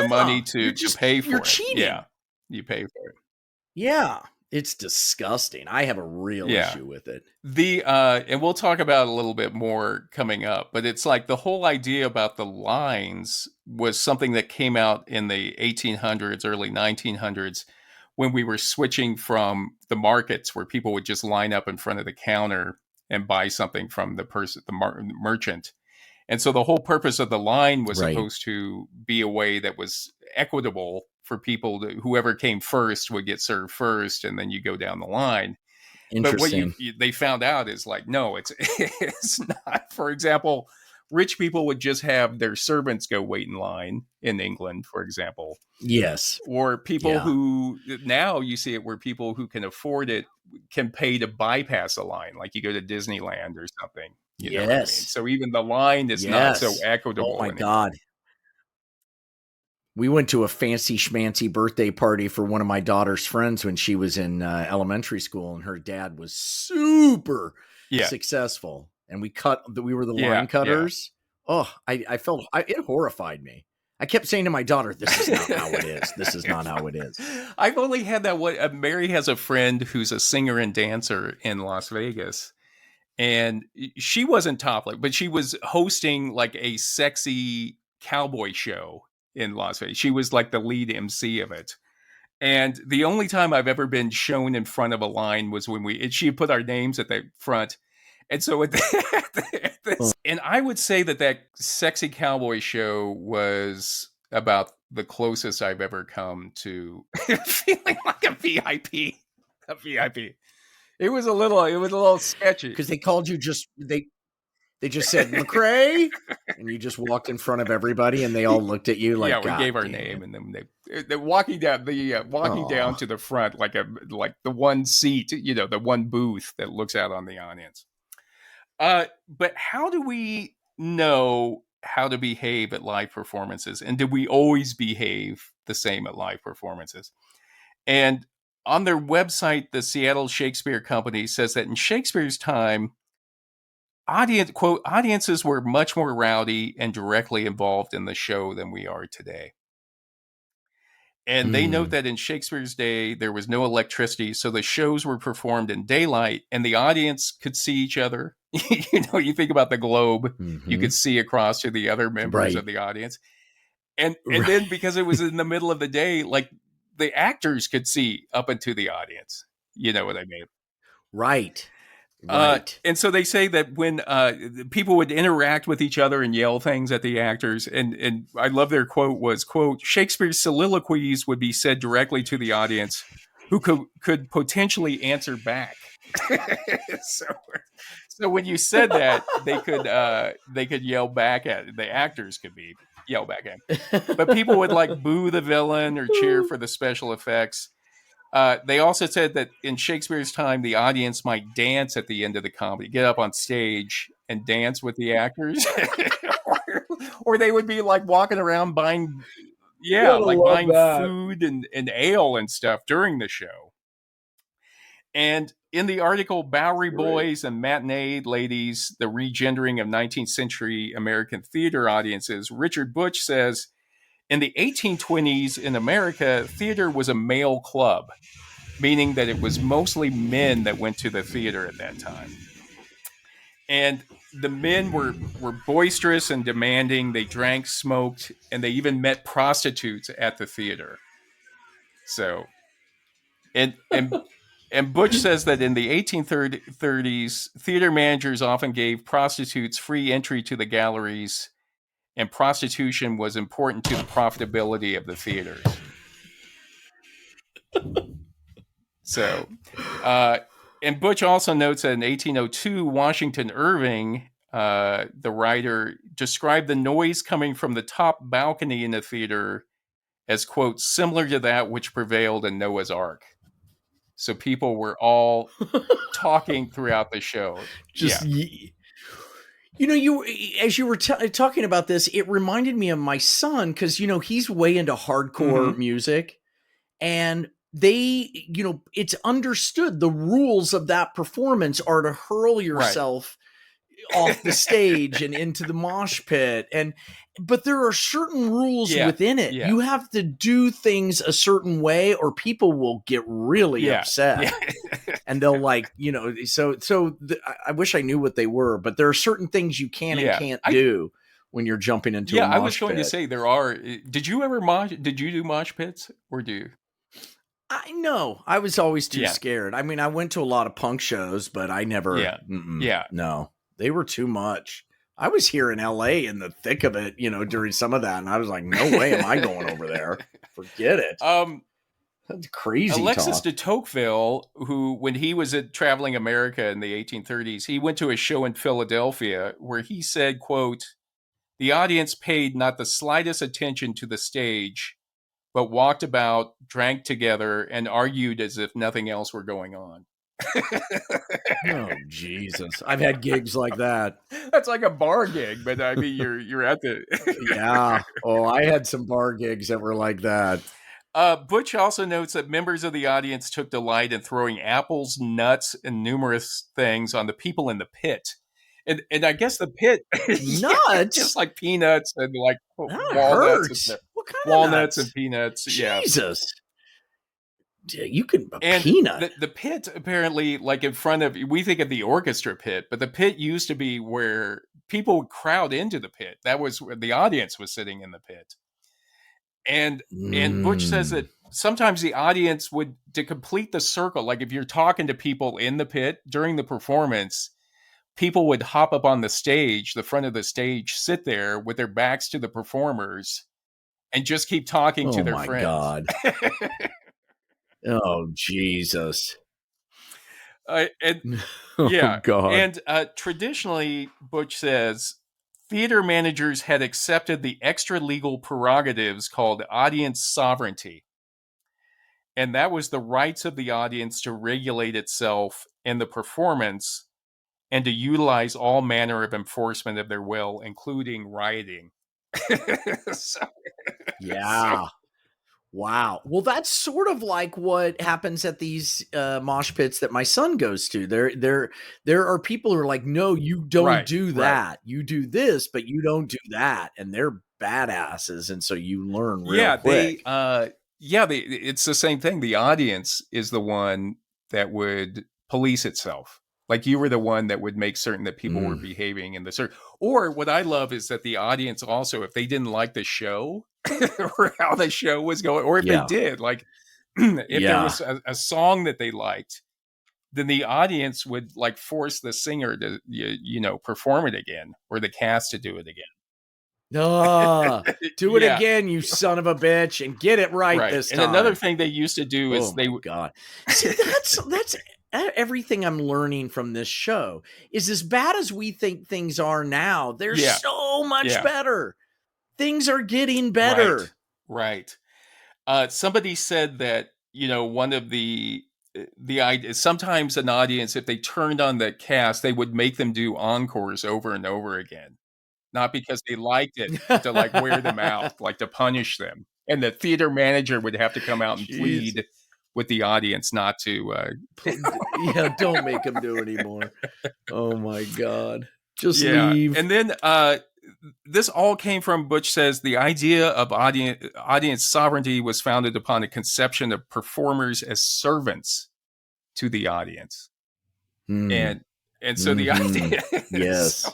money to pay for it. You're cheating. Yeah. You pay for it. Yeah. It's disgusting. I have a real issue with it. And we'll talk about it a little bit more coming up, but it's like the whole idea about the lines was something that came out in the 1800s, early 1900s, when we were switching from the markets where people would just line up in front of the counter and buy something from the merchant. And so the whole purpose of the line was supposed to be a way that was equitable for people whoever came first would get served first, and then you go down the line. But what they found out is like, no, it's not. For example, rich people would just have their servants go wait in line in England, for example. Yes. Or people who, now you see it where people who can afford it can pay to bypass a line, like you go to Disneyland or something. You know what I mean? So even the line is not so equitable. Oh my God. We went to a fancy schmancy birthday party for one of my daughter's friends when she was in elementary school, and her dad was super successful. And we were the line cutters. Yeah. Oh, I felt it horrified me. I kept saying to my daughter, this is not how it is. This is not how it is. I've only had that. Mary has a friend who's a singer and dancer in Las Vegas. And she wasn't topless, but she was hosting like a sexy cowboy show in Las Vegas. She was like the lead MC of it. And the only time I've ever been shown in front of a line was when she put our names at the front. And so and I would say that sexy cowboy show was about the closest I've ever come to feeling like a VIP. A VIP. It was a little sketchy because they called you They just said McCray, and you just walked in front of everybody, and they all looked at you like, we gave our name, and then they walking down down to the front like the one seat, the one booth that looks out on the audience. But how do we know how to behave at live performances, and do we always behave the same at live performances? And on their website, the Seattle Shakespeare Company says that in Shakespeare's time, audiences were much more rowdy and directly involved in the show than we are today. And they note that in Shakespeare's day, there was no electricity, so the shows were performed in daylight, and the audience could see each other. You think about the globe, you could see across to the other members of the audience. And then because it was in the middle of the day, like the actors could see up into the audience. You know what I mean? Right. And so they say that when people would interact with each other and yell things at the actors, and I love their quote was, quote, Shakespeare's soliloquies would be said directly to the audience who could potentially answer back. So when you said that, they could yell back at it. The actors could yell back at him. But people would like boo the villain or cheer for the special effects. They also said that in Shakespeare's time, the audience might dance at the end of the comedy, get up on stage and dance with the actors, or they would be like walking around buying food and ale and stuff during the show. And in the article, Bowery Boys and Matinee Ladies, the regendering of 19th century American theater audiences, Richard Butsch says, in the 1820s in America, theater was a male club, meaning that it was mostly men that went to the theater at that time. And the men were boisterous and demanding. They drank, smoked, and they even met prostitutes at the theater. So, and Butch says that in the 1830s, theater managers often gave prostitutes free entry to the galleries, and prostitution was important to the profitability of the theaters. So, and Butch also notes that in 1802, Washington Irving, the writer, described the noise coming from the top balcony in the theater as, quote, similar to that which prevailed in Noah's Ark. So people were all talking throughout the show. As you were talking about this, it reminded me of my son because, he's way into hardcore music, and they, it's understood the rules of that performance are to hurl yourself off the stage and into the mosh pit. But there are certain rules within it. Yeah. You have to do things a certain way or people will get really upset. Yeah. And they'll I wish I knew what they were, but there are certain things you can and can't do when you're jumping into a mosh pit. I was going to say there are. Did you do mosh pits or do you? No, I was always too scared. I mean, I went to a lot of punk shows, but I never, no, they were too much. I was here in LA in the thick of it, during some of that. And I was like, no way am I going over there. Forget it. That's crazy. Alexis de Tocqueville, who, when he was at Traveling America in the 1830s, he went to a show in Philadelphia where he said, quote, the audience paid not the slightest attention to the stage, but walked about, drank together, and argued as if nothing else were going on. Oh, Jesus. I've had gigs like that. That's like a bar gig, but I mean, you're at the... Yeah. Oh, I had some bar gigs that were like that. Butch also notes that members of the audience took delight in throwing apples, nuts, and numerous things on the people in the pit. And I guess the pit... Nuts? Just like peanuts and like walnuts. What kind walnuts of and peanuts. Jesus. You can peanut. The pit apparently, like in front of, we think of the orchestra pit, but the pit used to be where people would crowd into the pit. That was where the audience was sitting in the pit. And Butch says that sometimes the audience would, to complete the circle, like if you're talking to people in the pit during the performance, people would hop up on the stage, the front of the stage, sit there with their backs to the performers and just keep talking to their friends. Oh, my God. Oh, Jesus. And Oh God. and traditionally, Butch says theater managers had accepted the extra legal prerogatives called audience sovereignty, and that was the rights of the audience to regulate itself and the performance, and to utilize all manner of enforcement of their will, including rioting. so, Yeah. Wow. Well, that's sort of like what happens at these mosh pits that my son goes to. There are people who are like, no, you don't do that. Right. You do this, but you don't do that, and they're badasses, and so you learn real quick. It's the same thing. The audience is the one that would police itself. Like you were the one that would make certain that people were behaving in the certain. Or what I love is that the audience also, if they didn't like the show or how the show was going, or if they did, like if there was a song that they liked, then the audience would like force the singer to, perform it again, or the cast to do it again. Do it again, you son of a bitch, and get it right this time. And another thing they used to do is God. See, that's everything I'm learning from this show is as bad as we think things are now. They're so much better. Things are getting better. Right. Somebody said that, one of the idea, sometimes an audience, if they turned on the cast, they would make them do encores over and over again. Not because they liked it, but to like wear them out, like to punish them. And the theater manager would have to come out and plead with the audience not to. Don't make them do anymore. Oh my God. Just leave. And then this all came from, Butch says, the idea of audience sovereignty was founded upon a conception of performers as servants to the audience. And so the idea yes.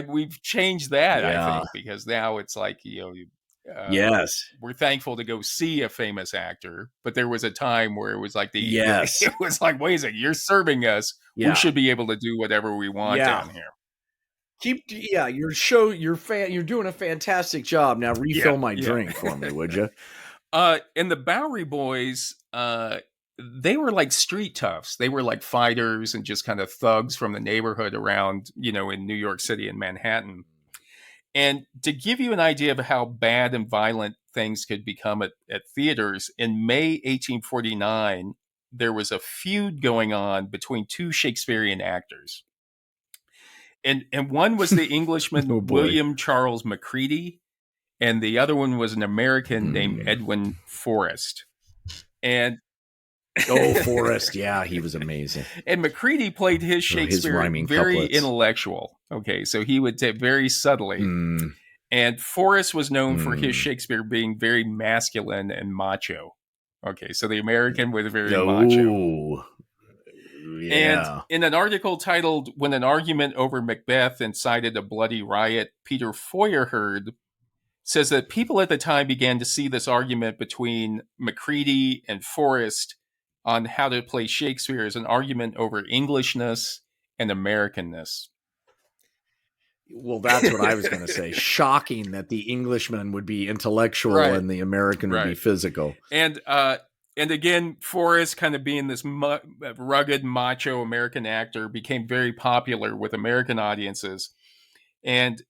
We've changed that, I think, because now it's like, we're thankful to go see a famous actor, but there was a time where it was like it was like, wait a second, you're serving us. We should be able to do whatever we want down here. You're doing a fantastic job. Now refill my drink for me, would you? And the Bowery Boys, they were like street toughs. They were like fighters and just kind of thugs from the neighborhood around, in New York City and Manhattan. And to give you an idea of how bad and violent things could become at theaters, in May 1849, there was a feud going on between two Shakespearean actors. And one was the Englishman William Charles Macready, and the other one was an American named Edwin Forrest. And Forrest, he was amazing. And Macready played his Shakespeare very couplets. Intellectual. Okay, so he would take very subtly. And Forrest was known for his Shakespeare being very masculine and macho. Okay, so the American was very macho. And in an article titled "When an Argument Over Macbeth Incited a Bloody Riot," Peter Feuerherd says that people at the time began to see this argument between Macready and Forrest on how to play Shakespeare as an argument over Englishness and Americanness. Well, that's what I was going to say. Shocking that the Englishman would be intellectual and the American would be physical. And again, Forrest, kind of being this rugged, macho American actor, became very popular with American audiences. And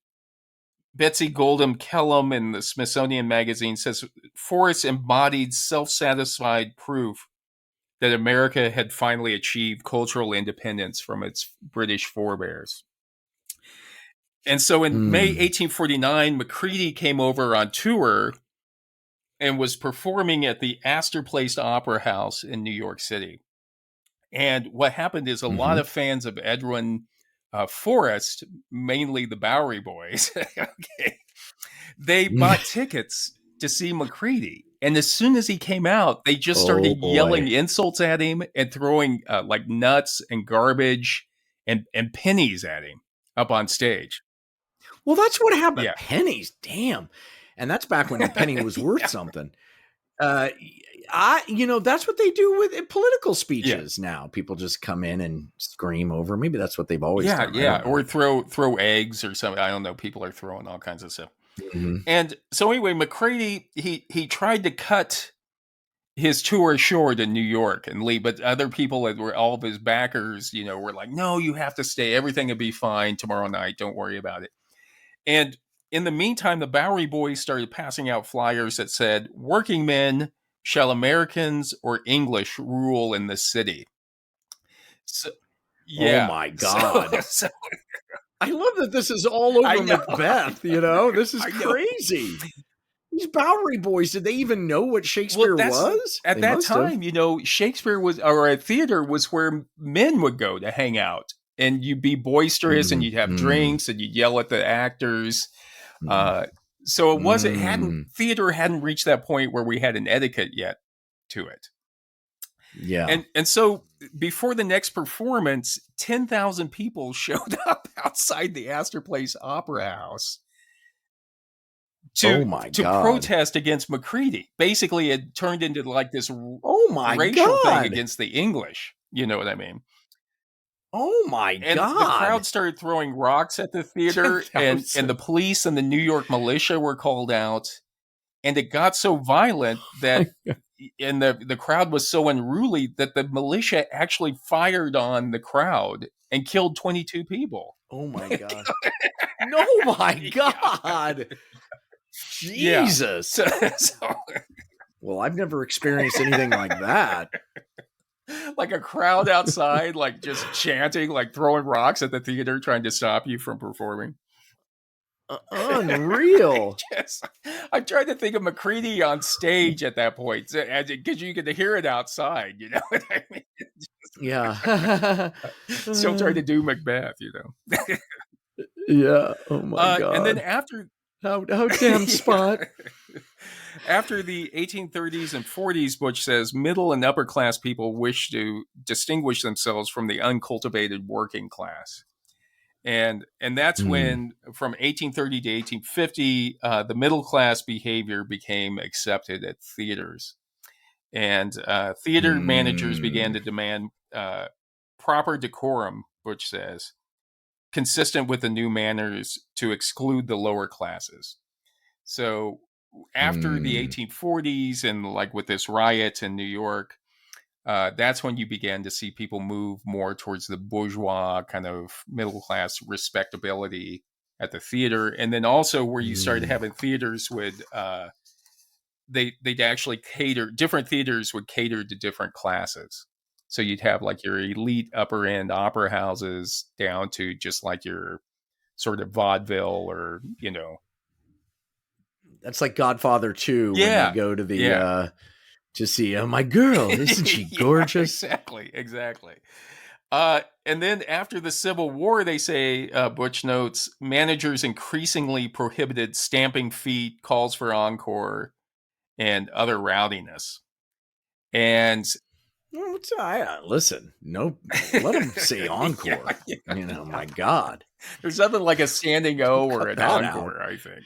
Betsy Goldham Kellum in the Smithsonian Magazine says Forrest embodied self-satisfied proof that America had finally achieved cultural independence from its British forebears. And so in May 1849, Macready came over on tour and was performing at the Astor Place Opera House in New York City. And what happened is a lot of fans of Edwin Forrest, mainly the Bowery Boys, they bought tickets to see Macready. And as soon as he came out, they just started yelling insults at him and throwing like nuts and garbage and pennies at him up on stage. Well, that's what happened. Pennies, damn. And that's back when a penny was worth something. That's what they do with political speeches now. People just come in and scream over. Maybe that's what they've always done. Or throw eggs or something. I don't know. People are throwing all kinds of stuff. And so anyway, Macready, he tried to cut his tour short in New York and leave, but other people that were all of his backers, were like, no, you have to stay. Everything will be fine tomorrow night. Don't worry about it. And in the meantime, the Bowery boys started passing out flyers that said, working men, shall Americans or English rule in the city? So, yeah. Oh my God. So, I love that this is all over Macbeth, This is crazy. These Bowery boys, did they even know what Shakespeare was? At that time, Shakespeare was, or a theater was where men would go to hang out. And you'd be boisterous and you'd have drinks and you'd yell at the actors. So it wasn't, theater hadn't reached that point where we had an etiquette yet to it. Yeah. And so before the next performance, 10,000 people showed up outside the Astor Place Opera House to protest against McCready. Basically, it turned into like this racial thing against the English. You know what I mean? Oh my God. And the crowd started throwing rocks at the theater, and the police and the New York militia were called out. And it got so violent that and the crowd was so unruly that the militia actually fired on the crowd and killed 22 people. Oh my God. Oh my God. Jesus. Yeah. Well, I've never experienced anything like that. Like a crowd outside, like just chanting, like throwing rocks at the theater, trying to stop you from performing. Unreal. Yes. I'm trying to think of McCready on stage at that point, because you get to hear it outside, you know what I mean? Yeah. Still trying to do Macbeth, Yeah. Oh my God. And then after... How damn spot. After the 1830s and 40s, Butsch says, middle and upper class people wish to distinguish themselves from the uncultivated working class. And that's when, from 1830 to 1850, the middle class behavior became accepted at theaters. And theater managers began to demand proper decorum, Butsch says, consistent with the new manners to exclude the lower classes. So after the 1840s and like with this riot in New York, that's when you began to see people move more towards the bourgeois kind of middle class respectability at the theater. And then also where you started having theaters would, they'd actually cater, different theaters would cater to different classes. So you'd have like your elite upper end opera houses down to just like your sort of vaudeville or, That's like Godfather 2 when you go to the to see my girl, isn't she gorgeous? Exactly. And then after the Civil War, they say, Butsch notes, managers increasingly prohibited stamping feet, calls for encore, and other rowdiness. And listen, no, let them say encore. My God. There's nothing like a standing O or an encore, I think.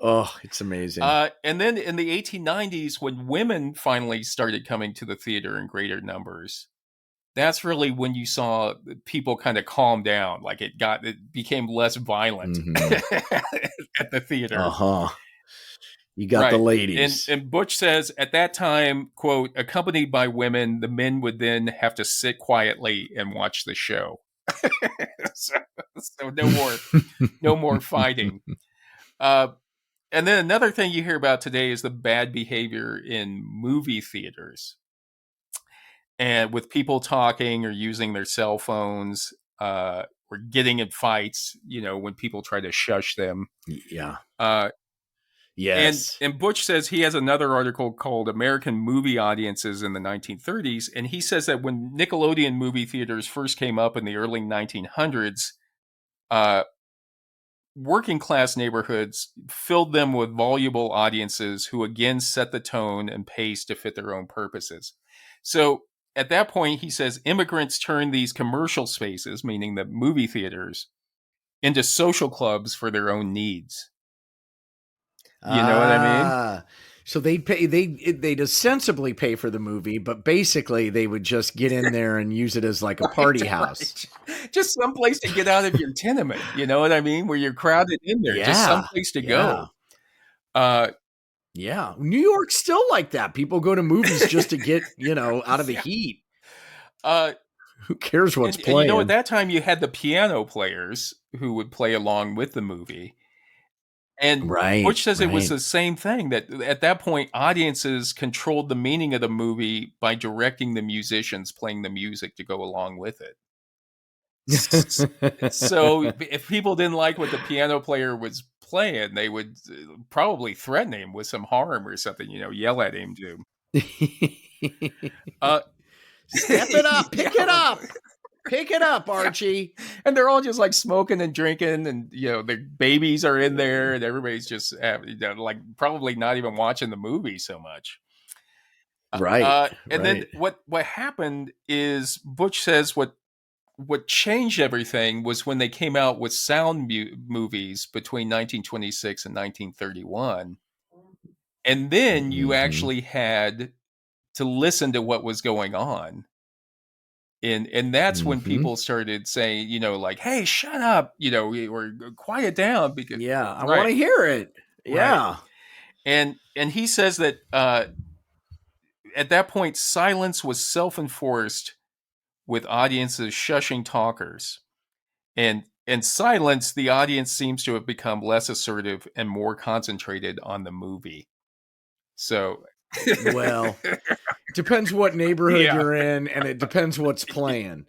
Oh, it's amazing. And then in the 1890s, when women finally started coming to the theater in greater numbers, that's really when you saw people kind of calm down. Like it became less violent at the theater. You got the ladies. And Butsch says at that time, quote, accompanied by women, the men would then have to sit quietly and watch the show. so no more fighting. And then another thing you hear about today is the bad behavior in movie theaters. And with people talking or using their cell phones, or getting in fights, when people try to shush them. Yeah. Yes. And Butsch says he has another article called American Movie Audiences in the 1930s. And he says that when Nickelodeon movie theaters first came up in the early 1900s, working class neighborhoods filled them with voluble audiences who again set the tone and pace to fit their own purposes. So at that point, he says immigrants turned these commercial spaces, meaning the movie theaters, into social clubs for their own needs. You know what I mean? So they'd ostensibly pay for the movie, but basically they would just get in there and use it as like a party house. Right. Just someplace to get out of your tenement. You know what I mean? Where you're crowded in there. Just someplace to go. Yeah. New York's still like that. People go to movies just to get, out of the heat. Who cares what's playing? And at that time you had the piano players who would play along with the movie. And Butch says it was the same thing, that at that point audiences controlled the meaning of the movie by directing the musicians playing the music to go along with it. So if people didn't like what the piano player was playing, they would probably threaten him with some harm or something, yell at him to step it up, pick it up. Pick it up, Archie. And they're all just like smoking and drinking, and their babies are in there, and everybody's just like probably not even watching the movie so much. Right. And then what happened is Butch says what changed everything was when they came out with sound movies between 1926 and 1931. And then you actually had to listen to what was going on. And that's when people started saying, like, hey, shut up, or quiet down, because I want to hear it. Yeah. And he says that at that point, silence was self-enforced, with audiences shushing talkers. And silence, the audience seems to have become less assertive and more concentrated on the movie. So well, depends what neighborhood you're in, and it depends what's playing.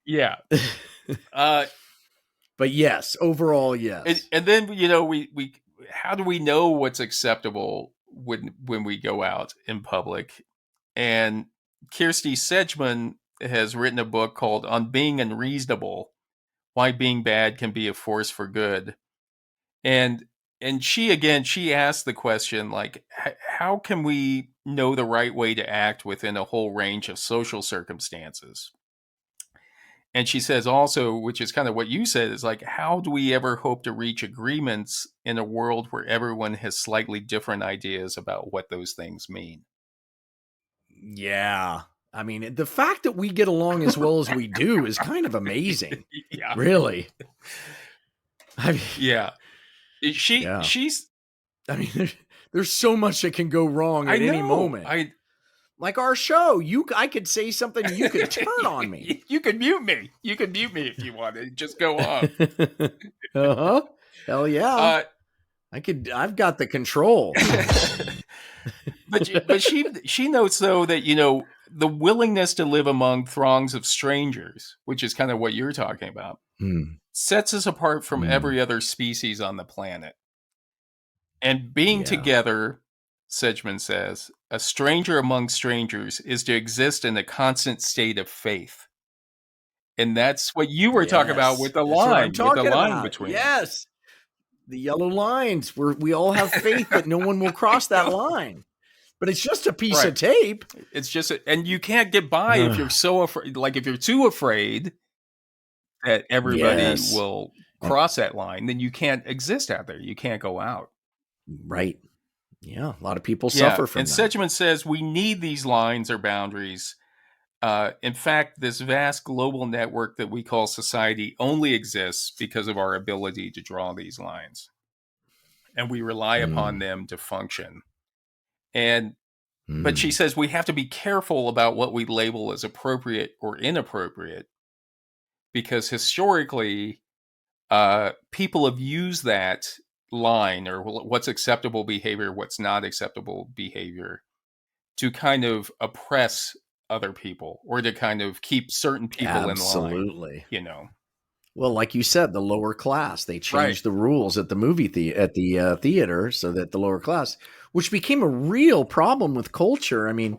Yeah. But yes, overall, yes. And then, we how do we know what's acceptable when we go out in public? And Kirsty Sedgman has written a book called On Being Unreasonable: Why Being Bad Can Be a Force for Good. And she asked the question, like, how can we know the right way to act within a whole range of social circumstances? And she says also, which is kind of what you said, is like, how do we ever hope to reach agreements in a world where everyone has slightly different ideas about what those things mean? Yeah. I mean, the fact that we get along as well as we do is kind of amazing. Yeah. Really. I mean, yeah. She's, I mean, there's so much that can go wrong at any moment. Like our show, I could say something, you could turn on me. You could mute me. You could mute me if you wanted. Just go on. Hell yeah. I've got the control. but she notes, though, that the willingness to live among throngs of strangers, which is kind of what you're talking about, sets us apart from every other species on the planet. And being together, Sedgman says, a stranger among strangers is to exist in a constant state of faith. And that's what you were talking about with the line, between. Yes. The yellow lines, where we all have faith that no one will cross that line. But it's just a piece of tape. It's just, and you can't get by if you're so afraid. Like, if you're too afraid that everybody will cross that line, then you can't exist out there. You can't go out. Right. Yeah. A lot of people suffer from that. And Sedgman says we need these lines or boundaries. In fact, this vast global network that we call society only exists because of our ability to draw these lines. And we rely upon them to function. But she says we have to be careful about what we label as appropriate or inappropriate, because historically, people have used that line, or what's acceptable behavior, what's not acceptable behavior, to kind of oppress other people, or to kind of keep certain people in line. Absolutely. Well, like you said, the lower class, they changed the rules at the movie theater so that the lower class, which became a real problem with culture. I mean,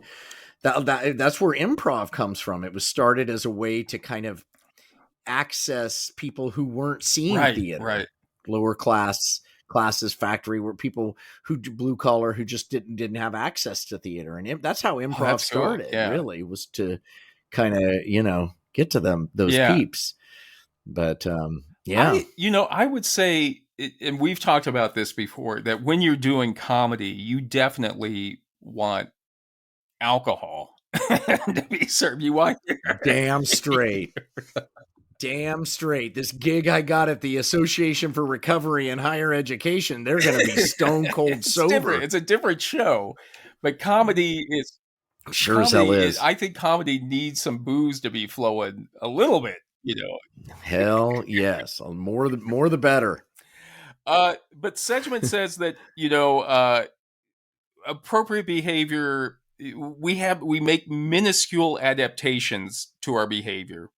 that's where improv comes from. It was started as a way to kind of access people who weren't seeing theater. Right. Lower classes, factory, where people who blue collar, who just didn't have access to theater. And that's how improv started. Cool. Really, was to kind of, get to those peeps. But I would say, and we've talked about this before, that when you're doing comedy, you definitely want alcohol to be served. You want damn straight. Damn straight. This gig I got at the Association for Recovery and Higher Education, they're going to be stone cold sober. Different. It's a different show, but comedy is sure as hell is. I think comedy needs some booze to be flowing a little bit, Hell yes, more the better. But Sedgman says that appropriate behavior. We make minuscule adaptations to our behavior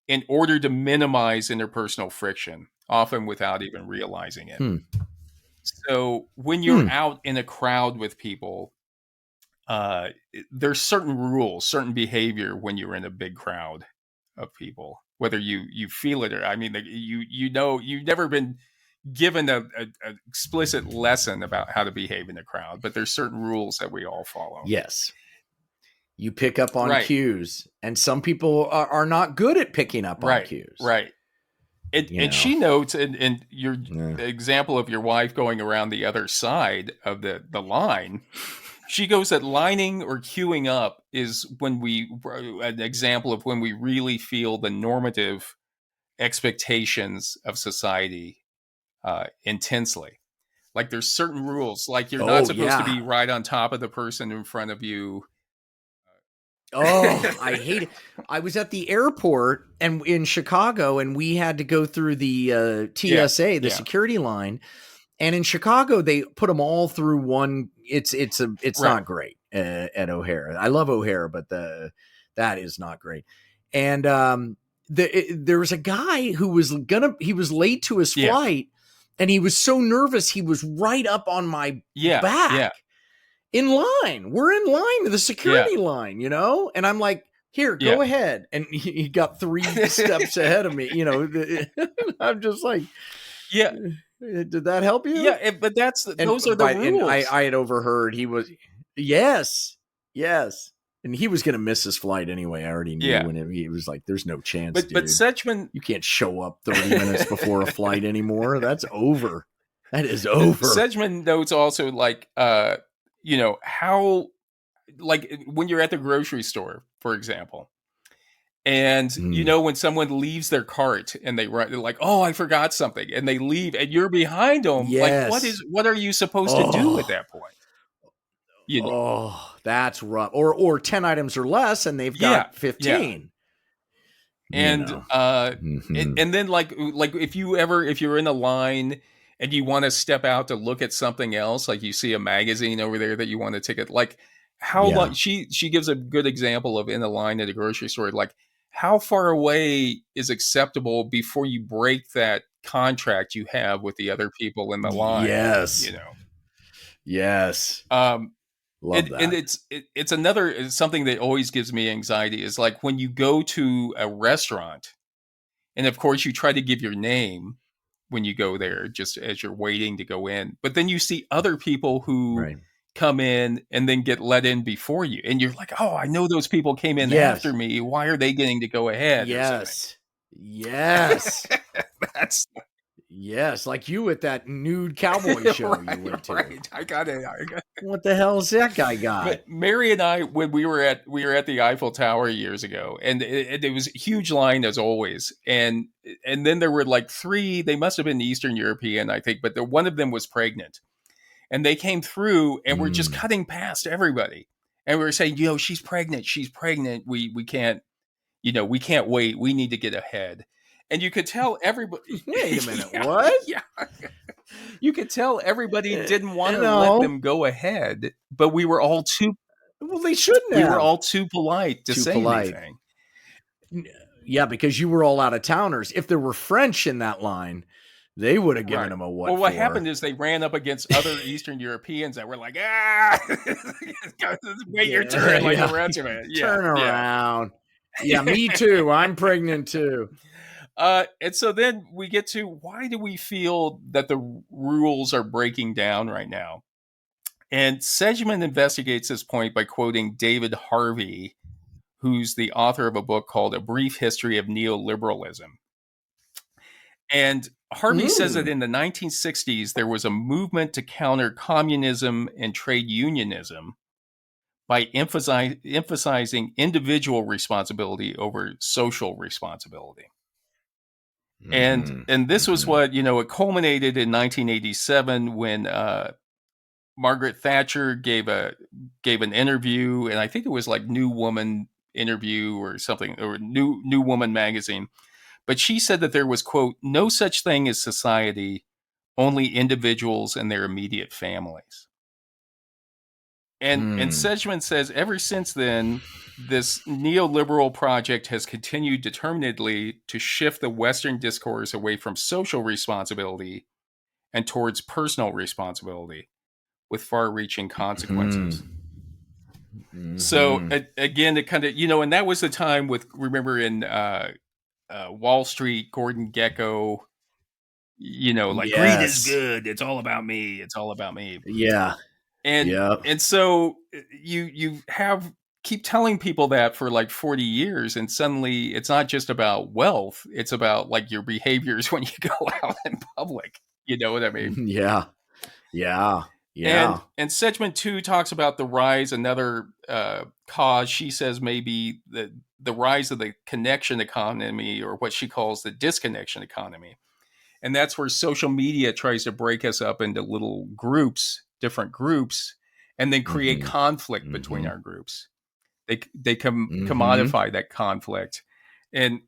in order to minimize interpersonal friction, often without even realizing it. So when you're out in a crowd with people, there's certain rules, certain behavior when you're in a big crowd of people, whether you feel it or, I mean, you've never been given a explicit lesson about how to behave in a crowd, but there's certain rules that we all follow. Yes. You pick up on cues, and some people are not good at picking up on cues. Right. And she notes, and your the example of your wife going around the other side of the line, she goes that lining or queuing up is an example of when we really feel the normative expectations of society intensely. Like there's certain rules, like you're not supposed to be right on top of the person in front of you. Oh, I hate it. I was at the airport and in Chicago, and we had to go through the TSA, the security line. And in Chicago, they put them all through one. It's not great at O'Hare. I love O'Hare, but that is not great. And there was a guy who was late to his flight, and he was so nervous he was right up on my back. Yeah. In line. We're in line to the security line, and I'm like, here, go ahead. And he got 3 steps ahead of me, I'm just like, did that help you? Yeah, but those are the rules. And I had overheard he was, yes. And he was going to miss his flight anyway. I already knew when he was like, there's no chance, dude. But Sedgman, you can't show up 30 minutes before a flight anymore. That's over. That is over. Sedgman notes also like, how, like when you're at the grocery store, for example, and when someone leaves their cart and they're like, oh, I forgot something, and they leave and you're behind them. Like, what are you supposed to do at that point? Oh, that's rough. Or 10 items or less, and they've got 15. And and then like if you're in a line and you want to step out to look at something else, like you see a magazine over there that you want to take it, like how long, she gives a good example of in a line at a grocery store, like how far away is acceptable before you break that contract you have with the other people in the line. Yes. Love that. And it's something that always gives me anxiety is like when you go to a restaurant and of course you try to give your name when you go there, just as you're waiting to go in. But then you see other people who come in and then get let in before you. And you're like, oh, I know those people came in after me. Why are they getting to go ahead? Yes. Yes, like you at that nude cowboy show you went to. Right. I got it. What the hell is that guy got? But Mary and I, when we were at the Eiffel Tower years ago, and it was a huge line as always. And then there were like 3, they must have been Eastern European, I think, but one of them was pregnant. And they came through and were just cutting past everybody. And we were saying, she's pregnant. We can't, we can't wait. We need to get ahead. And you could tell everybody. Wait a minute, what? Yeah. You could tell everybody didn't want to let them go ahead, but we were all too. Well, they shouldn't have. We were all too polite to say anything. Yeah, because you were all out of towners. If there were French in that line, they would have given them a what. Well, what happened is they ran up against other Eastern Europeans that were like, wait your turn, like the rest of it. Turn around. Yeah, me too. I'm pregnant too. And so then we get to, why do we feel that the rules are breaking down right now? And Sedgman investigates this point by quoting David Harvey, who's the author of a book called A Brief History of Neoliberalism. And Harvey says that in the 1960s, there was a movement to counter communism and trade unionism by emphasizing individual responsibility over social responsibility. And this was what, it culminated in 1987 when Margaret Thatcher gave an interview, and I think it was like New Woman interview or something, or New Woman magazine. But she said that there was, quote, no such thing as society, only individuals and their immediate families. And Sedgman says ever since then, this neoliberal project has continued determinedly to shift the Western discourse away from social responsibility and towards personal responsibility with far-reaching consequences. So again, it kind of, and that was the time with, remember in Wall Street, Gordon Gekko, like greed is good. It's all about me. It's all about me. Yeah. And so you keep telling people that for like 40 years, and suddenly it's not just about wealth. It's about like your behaviors when you go out in public. You know what I mean? Yeah. And Sedgman too talks about the rise, another cause she says maybe the rise of the connection economy, or what she calls the disconnection economy. And that's where social media tries to break us up into little groups, different groups, and then create conflict between our groups. They commodify that conflict. And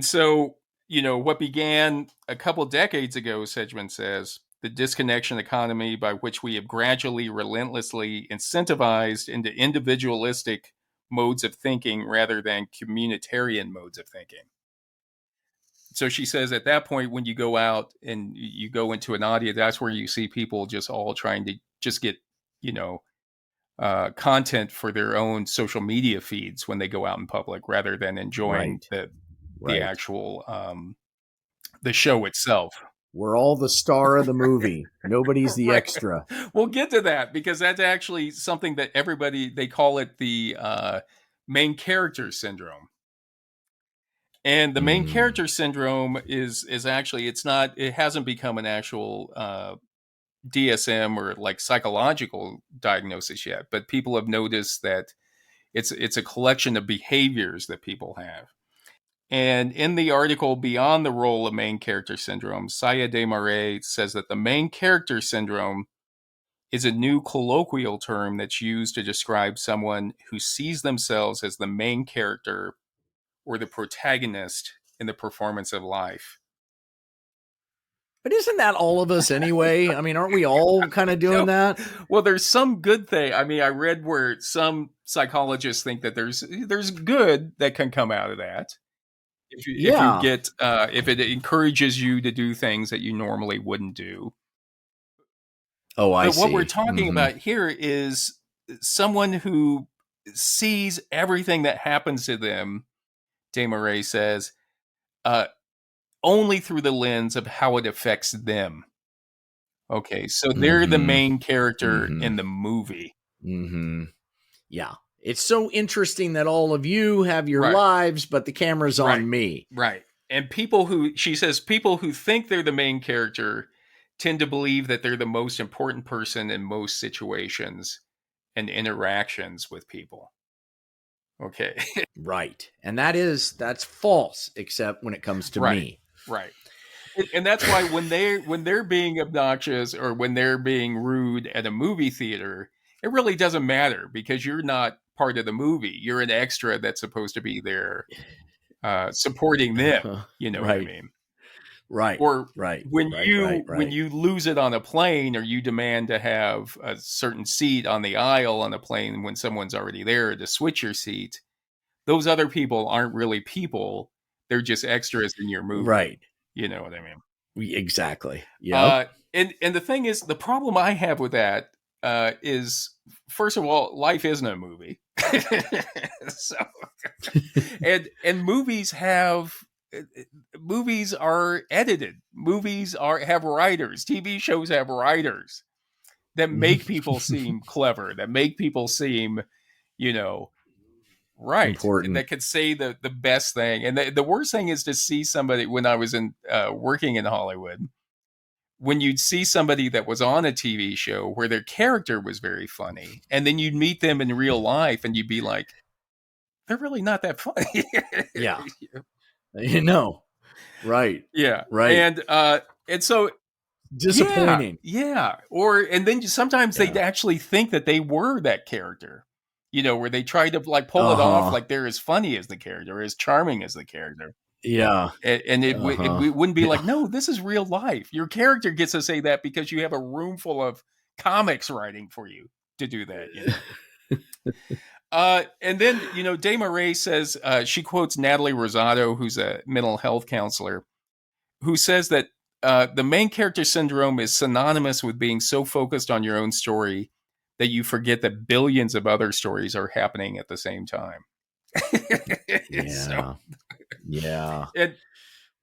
so, what began a couple decades ago, Sedgman says, the disconnection economy, by which we have gradually, relentlessly incentivized into individualistic modes of thinking rather than communitarian modes of thinking. So she says at that point, when you go out and you go into an audience, that's where you see people just all trying to just get, content for their own social media feeds when they go out in public, rather than enjoying the actual, the show itself. We're all the star of the movie. Nobody's the extra. We'll get to that, because that's actually something that they call it the main character syndrome. And the main character syndrome is actually, it hasn't become an actual DSM or like psychological diagnosis yet, but people have noticed that it's a collection of behaviors that people have. And in the article Beyond the Role of Main Character Syndrome, Saya Desmarais says that the main character syndrome is a new colloquial term that's used to describe someone who sees themselves as the main character or the protagonist in the performance of life. But isn't that all of us anyway? I mean, aren't we all kind of doing that? Well, there's some good thing. I mean, I read where some psychologists think that there's good that can come out of that. If you get, if it encourages you to do things that you normally wouldn't do. Oh, I see. But what we're talking about here is someone who sees everything that happens to them, Desmarais says, only through the lens of how it affects them. Okay, so they're the main character in the movie. Yeah. It's so interesting that all of you have your lives, but the camera's on me. Right. And people who think they're the main character tend to believe that they're the most important person in most situations and interactions with people. Okay. Right. And that's false, except when it comes to me. Right. And that's why when they're being obnoxious or when they're being rude at a movie theater, it really doesn't matter, because you're not part of the movie. You're an extra that's supposed to be there supporting them. You know what I mean? Right. Or when you lose it on a plane, or you demand to have a certain seat on the aisle on a plane when someone's already there to switch your seat, those other people aren't really people. They're just extras in your movie. Right. You know what I mean? Exactly. Yeah. And the thing is, the problem I have with that is, first of all, life isn't a movie. So, and movies are edited. Movies have writers. TV shows have writers that make people seem clever, that make people seem, important, that could say the best thing. And the worst thing is to see somebody, when I was working in Hollywood, when you'd see somebody that was on a TV show where their character was very funny, and then you'd meet them in real life and you'd be like, they're really not that funny. Yeah. Right. Yeah. Right. And so disappointing. Yeah. And then sometimes they'd actually think that they were that character, where they try to like pull it off like they're as funny as the character, as charming as the character. Yeah. And it wouldn't be like, no, this is real life. Your character gets to say that because you have a room full of comics writing for you to do that. And then, Desmarais says, she quotes Natalie Rosato, who's a mental health counselor, who says that the main character syndrome is synonymous with being so focused on your own story that you forget that billions of other stories are happening at the same time. Yeah.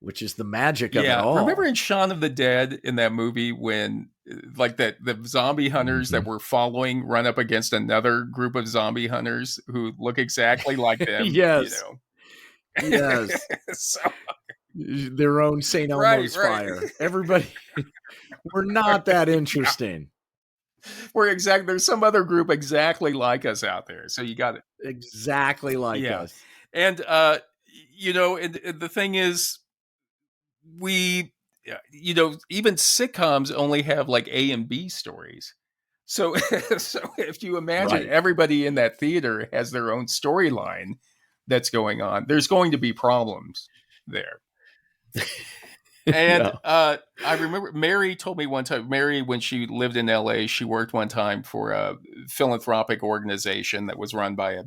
Which is the magic of it all. Remember in Shaun of the Dead, in that movie, when like the zombie hunters that were following run up against another group of zombie hunters who look exactly like them? Yes. So, their own St. Elmo's fire. Everybody, we're not that interesting. There's some other group exactly like us out there. So you got it. Exactly like us. And, and the thing is, even sitcoms only have like A and B stories. So if you imagine everybody in that theater has their own storyline that's going on, there's going to be problems there. And I remember Mary told me one time, when she lived in LA, she worked one time for a philanthropic organization that was run by a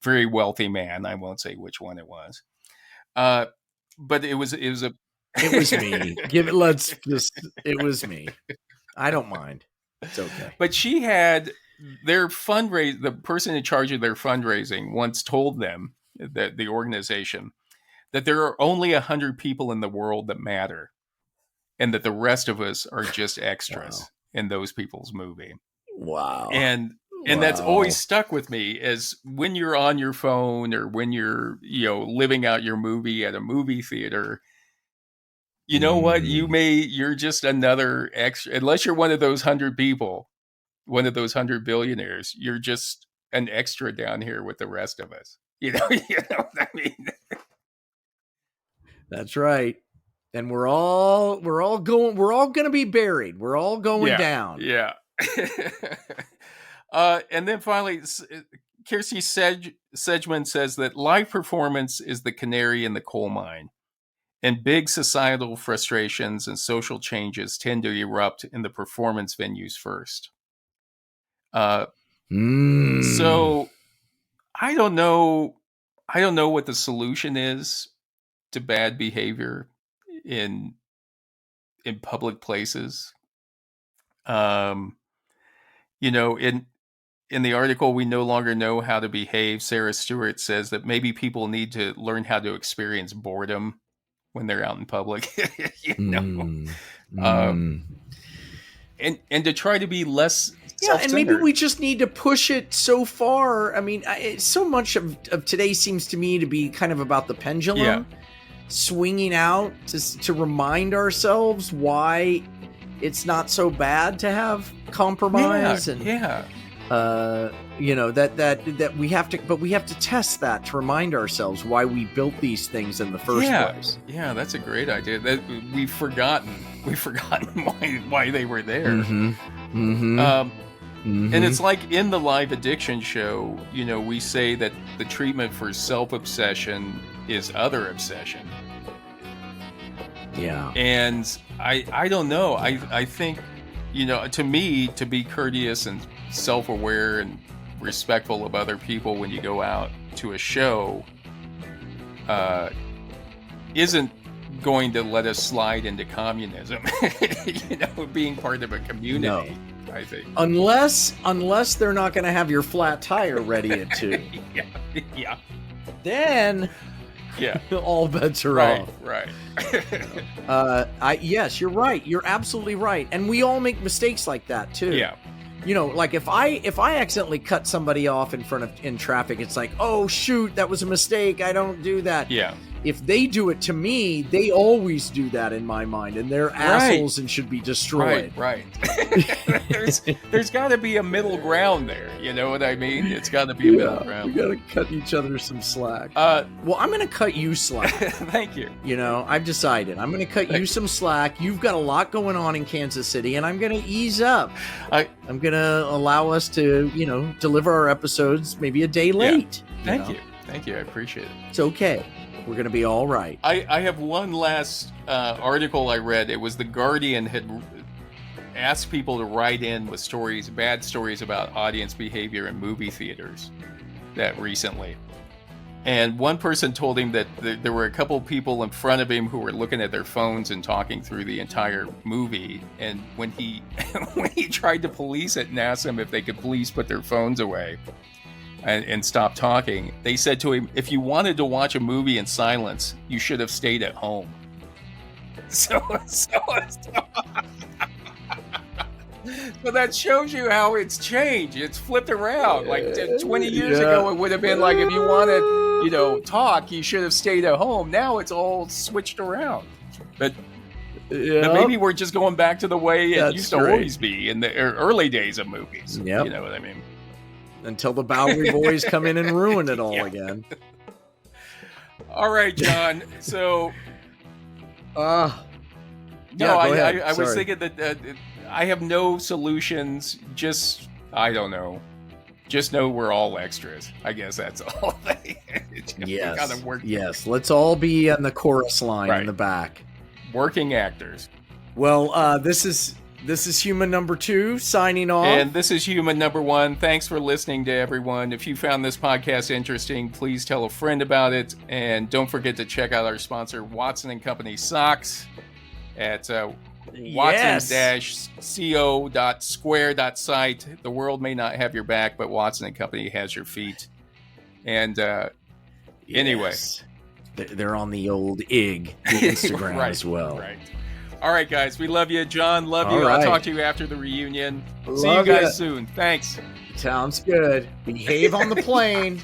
very wealthy man. I won't say which one it was. But it was me. It was me. I don't mind. It's okay. But she had their the person in charge of their fundraising once told them, that the organization, that there are only 100 people in the world that matter, and that the rest of us are just extras in those people's movie. Wow. And that's always stuck with me, as when you're on your phone or when you're, living out your movie at a movie theater, you know what? You're just another extra, unless you're one of those 100 people, one of those 100 billionaires, you're just an extra down here with the rest of us. You know what I mean? That's right. And we're all going to be buried. We're all going down. Yeah. And then finally, Kirsty Sedgman says that live performance is the canary in the coal mine, and big societal frustrations and social changes tend to erupt in the performance venues first. So I don't know what the solution is to bad behavior in public places. In the article, We No Longer Know How to Behave, Sarah Stewart says that maybe people need to learn how to experience boredom when they're out in public, and to try to be less self-centered. And maybe we just need to push it so far. I mean, so much of today seems to me to be kind of about the pendulum swinging out to remind ourselves why it's not so bad to have compromise that we have to test that to remind ourselves why we built these things in the first place. Yeah, that's a great idea. That we've forgotten why they were there. And it's like in the Live Addiction show, we say that the treatment for self-obsession is other obsession. Yeah. And I don't know. I think, to me, to be courteous and self-aware and respectful of other people when you go out to a show isn't going to let us slide into communism, being part of a community. No. I think. Unless they're not going to have your flat tire ready at 2. Yeah. Then all bets are off. Right. Yes, you're right. You're absolutely right. And we all make mistakes like that too. Yeah. Like if I accidentally cut somebody off in traffic, it's like, oh shoot, that was a mistake. I don't do that. Yeah. if they do it to me, they always do that in my mind, and they're assholes and should be destroyed. Right. there's got to be a middle ground there. You know what I mean? It's got to be a middle ground. We got to cut each other some slack. Well, I'm going to cut you slack. Thank you. You know, I've decided I'm going to cut you some slack. You've got a lot going on in Kansas City, and I'm going to ease up. I'm going to allow us to, you know, deliver our episodes maybe a day late. Thank you. Thank you. I appreciate it. It's okay. We're going to be all right. I have one last article I read. It was The Guardian had asked people to write in with stories, bad stories about audience behavior in movie theaters that recently. And one person told him that there were a couple of people in front of him who were looking at their phones and talking through the entire movie. And when he tried to police it and asked them if they could please put their phones away and stop talking, they said to him, if you wanted to watch a movie in silence, you should have stayed at home. So that shows you how it's changed. It's flipped around. Like 20 years ago, it would have been like, if you wanted, you know, talk, you should have stayed at home. Now it's all switched around. But maybe we're just going back to the way it used to always be in the early days of movies. Yep. You know what I mean? Until the Bowery boys come in and ruin it all again. All right, John. So, I was thinking that I have no solutions. Just, I don't know. Just know we're all extras. I guess that's all. Yes. Let's all be on the chorus line in the back. Working actors. Well, this is Human Number 2 signing off. And this is Human Number 1. Thanks for listening to everyone. If you found this podcast interesting, please tell a friend about it. And don't forget to check out our sponsor, Watson & Company Socks, at watson-co.square.site. The world may not have your back, but Watson & Company has your feet. And anyway. They're on the old IG, the Instagram as well. Right. All right, guys. We love you. John, love you. Right. I'll talk to you after the reunion. See you guys soon. Thanks. Sounds good. Behave on the plane.